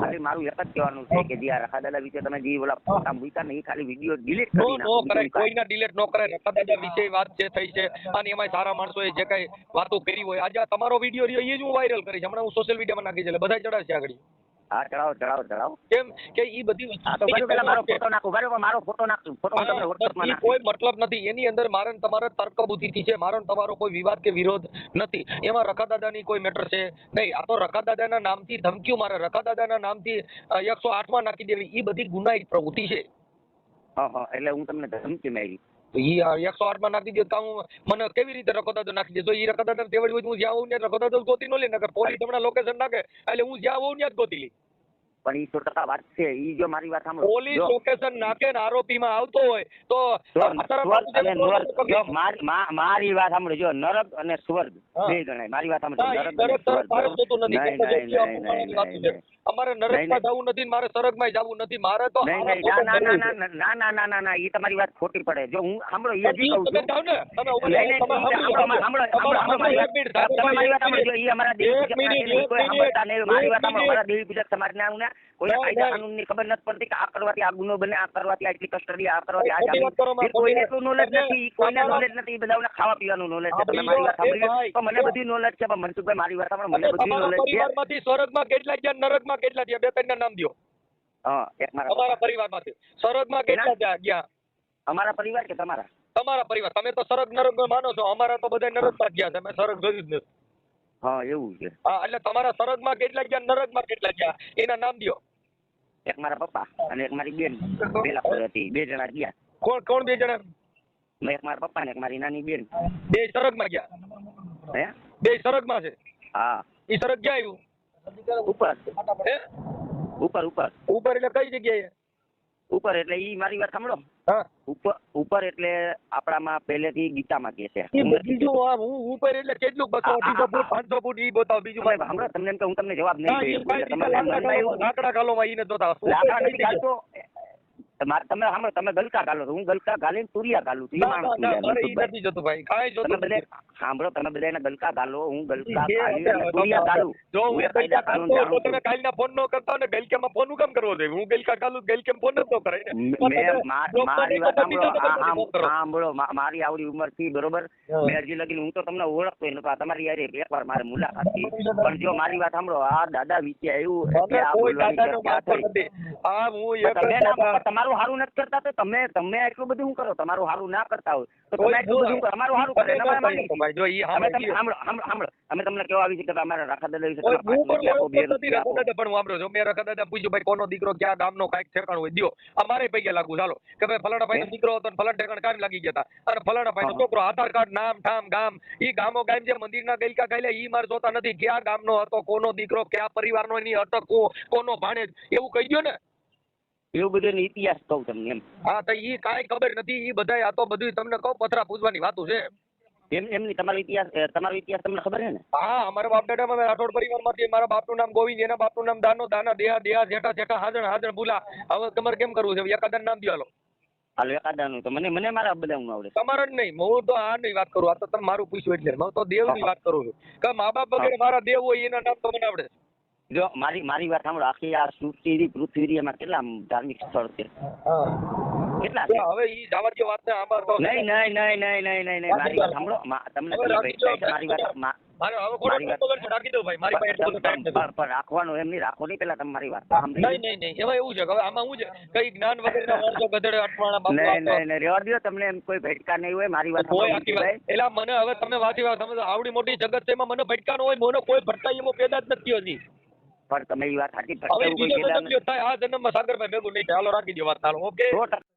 ખાલી મારું એક જ કહેવાનું છે કે જે આ રખા દાદા વિશે તમે જે ઓલા ફોટા મૂક્યા ને એ ખાલી વિડીયો ડિલીટ કરી નો કરાય, કોઈના ડિલીટ નો કરાય. રખા દાદા વિશે વાત જે થઈ છે અને એમાં સારા માણસોએ જે કઈ વાતો કરી હોય, આજે આ તમારો વિડીયો રહ્યો એ જ હું વાયરલ કરીશ. હમણાં હું સોશિયલ મીડિયામાં નાખી છે એટલે બધા ચડાવશે આગળ. હા ચડાવો. કેમ કે ઈ બધી વસ્તુ હા તો બરાબર, પેલા મારો ફોટો નાખો. બરાબર, મારો ફોટો નાખું. ફોટો હું તમને WhatsApp-માં ઈ નાખીશ. કોઈ મતલબ નથી. એની અંદર મારે ને તમારે તર્ક બુદ્ધિથી છે. મારો ને તમારો કોઈ વિવાદ કે વિરોધ નથી. એમાં રખા દાદાની કોઈ મેટર છે નહીં. આ તો રખા દાદાના નામથી ધમકીઓ મારે, રખા દાદાના નામથી 108માં નાખી દેવી, ઈ બધી ગુનાહિત પ્રવૃત્તિ છે. હા એટલે હું તમને ધમકી મારી. તો ઈ 108માં નાખી દે તો હું મને કેવી રીતે રખો દાદો નાખી દે? તો ઈ રખા દાદા તેવડી હોય તો હું જ્યાં હોઉં ત્યાં રખો દાદો ગોતી ન લે. નકર પોલીસ હમણાં લોકેશન નાખે એટલે હું જ્યાં હોઉં ત્યાં જ ગોતી લી. પણ ઈ 100% વાત છે. ઈ જો મારી વાત સાંભળો, પોલીસ જો લોકેશન નાખે ને આરોપીમાં આવતો હોય તો સ્વર્ગ અને નરક, જો મારી વાત સાંભળો, જો નરક અને સ્વર્ગ હા. બે ગણાય. મારી વાત સાંભળો, હા, ઈ નરક અને નરક તરફ મારે સ્વર્ગ. જતું નથી. નહીં, કેમ કે નહીં, જે નહીં, અપમાનની વાતો નહીં, છે. નહીં. અમારે નહીં, નરકમાં નહીં. જવું નથી ને મારે સ્વર્ગમાં જવું નથી. મારે તો નહીં, આવા નહીં, ફોટો ના, કરવું છે. ના, ઈ તમારી વાત ખોટી પડે. જો હું સાંભળો, ઈ હજી કહું તમે છું. જાઓ ને, તમે ઉભા નહીં, રહો, નહીં, તમે સાંભળો, સાંભળો. એક મિનિટ, તમે મારી વાત સાંભળો. જો ઈ અમારા દેવી એક મિનિટ, પૂજકના કોઈ સાંભળતા નહીં. મારી વાત સાંભળો, એક અમારા દેવી પૂજક સમાજના આવું ને કોઈને નહીં, કાયદા નહીં. કાનૂનની ખબર નથી પડતી કે આ કરવાથી આ ગુનો બને, આ કરવાથી આટલી કસ્ટડી, આ કરવાથી આ ખોટી વાત કરો, જામીન. મારે કોઈને ખોટી એટલું વાત. નોલેજ નથી. કોઈને તમારા- નોલેજ નથી. એ બધાને ખાવા પીવાનું નોલેજ છે. તમે આ મારી વાત બીજો, એ સાંભળી ભાઈ, તો મને બધી નોલેજ છે. પણ મનસુખભાઈ મારી વાત સાંભળો, મને અને બધી તમારા નોલેજ છે. પરિવારમાંથી સ્વર્ગમાં કેટલા ગયા, નરકમાં કેટલા ગયા? બે ત્રણના નામ દ્યો. હા, એક મારા તમારા પરિવારમાંથી સ્વર્ગમાં કેટલા ગયા? અમારા પરિવાર કે તમારા? તમારા પરિવાર. તમે તો સ્વર્ગ નરક માનો છો. અમારા તો બધા નરકમાં જ ગયા છે. અમે સ્વર્ગ જોયું જ નથી. હા, એવું છે. હા, એટલે તમારા સ્વર્ગમાં કેટલા ગયા, નરકમાં કેટલા ગયા, એના નામ દ્યો. એક મારા પપ્પા અને એક મારી બેન પેલા પર હતી. બે જણા ગયા. કોણ કોણ બે જણા? એક મારા પપ્પા ને એક મારી નાની બેન. બે સ્વર્ગમાં ગયા. હે? બે સ્વર્ગમાં છે. હા, ઈ સ્વર્ગ ક્યાં આવ્યું? ઉપર હે? ઉપર ઉપર ઉપર એટલે કઈ જગ્યાએ? ઉપર એટલે ઈ મારી વાત સાંભળો. હા, ઉપર એટલે આપણામાં પહેલેથી ગીતામાં કે છે. ઈ બીજું આ હું ઉપર એટલે કેટલું 200 250 ફૂટ 500 ફૂટ ઈ બતાવો. બીજું તમે સાંભળો, તમને એમ કે હું તમને જવાબ નહીં હા, ઈ દઉં. ભાઈ એટલે તમારે મનમાં એવું લાકડા ગાલોમાં ઈને જોતા. લાકડા નથી ગાલતો. તમે સાંભળો, તમે ગલકા ગાલો છો. હું ગલકા ગાલીને તુરિયા ગાલું છું. ઈ ના, માણસ ના, છું મારે ઈ મનસુખભાઈ. નથી જોતું ભાઈ. કાંઈ તમે જોતું બધા નથી. સાંભળો, તમે બધા એને ગલકા ગાલો. હું ગલકા જે ગાલી હશે, અને તુરિયા ગાલું. જો હું હું એ ગલકા કાયદા કાનૂન ગાલતો જાણું તો તમે છું. કાલના ફોન નો કરતા ને ગલકામાં ફોન નું કામ કરવો જોઈએ? હું ગલકા ગાલું, ગલકેમ ફોન જ ન કરાય ને. મારી વાત સાંભળો. ફોન કરો. સાંભળો, મારી આવડી ઉંમર થી બરોબર. હા. મેં હજી લગી હું તો તમને ઓળખતો નતો. આ તમારી યારે એકવાર મારે મુલાકાત થઈ. પણ જો મારી વાત સાંભળો, આ દાદા વિશે આવ્યું અમે એટલે આ કોઈ બોલવાની દાદાનો ચર્ચા વાંકો થઈ. નથી. આ હું એક તમે જ ના દાદા- તમારું સારું નથી કરતા તો તમે એટલું બધું શું કરો? તમારું સારું ના કરતા હોય તો કોઈ તમે એટલું બધું કરો. અમારું સારું કરે તમે એટલે અમે ના માનીએ કહી શકો ભાઈ. જો ઈ છીએ. સામે અમે તમને કીધું. સાંભળો. અમે તમને કેવા આવી છે કે અમારા રાખા દાદા વિશે કોઈ તમે હું પણ 5 રૂપિયા આપો, 2 નથી રૂપિયા રખા આપો. દાદા, પણ હું વાપરો છું. મેં રખા દાદા પૂછ્યું ભાઈ કોનો દીકરો ક્યાં ગામનો કાંઈક ઠેકાણ હોય દ્યો. અમારે પૈકી લાગુ ચાલો કે ભાઈ ફલાણા ભાઈનો દીકરો હતો ને ફલાણા ઠેકાણ કામ લાગી ગયા હતા. અને ફલાણા ભાઈનો છોકરો આધાર કાર્ડ નામ ઠામ ગામ ઈ ગામો ગામ જે મંદિરના ગઈકા ગાયલા ઈ માર જોતા નથી. ક્યાં ગામનો હતો, કોનો દીકરો, કયા પરિવારનો, એની અટક કોનો ભાણેજ, એવું કહી દો ને. એવું બધું એનો ઇતિહાસ કહું તમને એમ. હા, તો ઈ કાંઈ ખબર નથી. ઈ બધાય આ તો બધું તમને કહું પથરા પૂછવાની વાતું છે. એમની તમારો ઇતિહાસ તમને ખબર છે ને? હા, અમારા બાપ દાદામાં રાઠોડ પરિવારમાંથી મારા બાપનું નામ ગોવિંદ, એના બાપનું નામ દાનો, દાના, દેહા, દેહા, જેઠા, જેઠા, હાજણ, ભૂલા. હવે તમારે કેમ કરવું છે? એકાદા નામ દ્યો હાલો. હાલો એકાદાનું તો મને મારા બધા હું આવડે. તમારે જ નહીં, હું તો આ નહીં વાત કરું. આ તો તમે મારું પૂછ્યું એટલે હું તો દેવની વાત કરું છું કે મા બાપ વગેરે મારા દેવ હોય એના નામ તો મને આવડે. જો મારી વાત સાંભળો. આખી આ સૃષ્ટિ પૃથ્વી એમાં કેટલા ધાર્મિક સ્થળ છે. કેટલા તો છે? હવે ઈ જવા દો વાત ને આમાં તો નહીં મારી વાત સાંભળો તમને હવે રાખી દો. મારી વાત મારે હવે ખોટો મારી વાત- ટોકો કરશો, રાખી દો ભાઈ, મારી પાસે એટલો બધો time નથી. પણ રાખવાનું એમ નહીં, રાખો નહીં પેલા તમે મારી વાત તો સમજી નહીં એમાં એવું છે કે હવે આમાં શું છે કઈ જ્ઞાન વગરના માણસો ગધેડે અટવાણા બાપુ નહીં રહેવા દો, તમને એમ કોઈ ભટકા નહીં હોય મારી વાત કોઈ સાંભળો આખી વાત ભાઈ. એલા મને હવે તમે વાંચી વાત તમે તો આવડી મોટી જગત છે એમાં મને ભટકાનો હોય મને કોઈ ભટકાઈ એમાં પેદા જ નથી હજી. પણ તમે એ વાત સાચી હવે ભટકાવું કોઈ બીજો પેદા જન્મ લ્યો થાય આ જન્મમાં સાગરભાઈ ભેગું નહીં થાય. હાલો રાખી દો વાત, હાલો ઓકે. 100%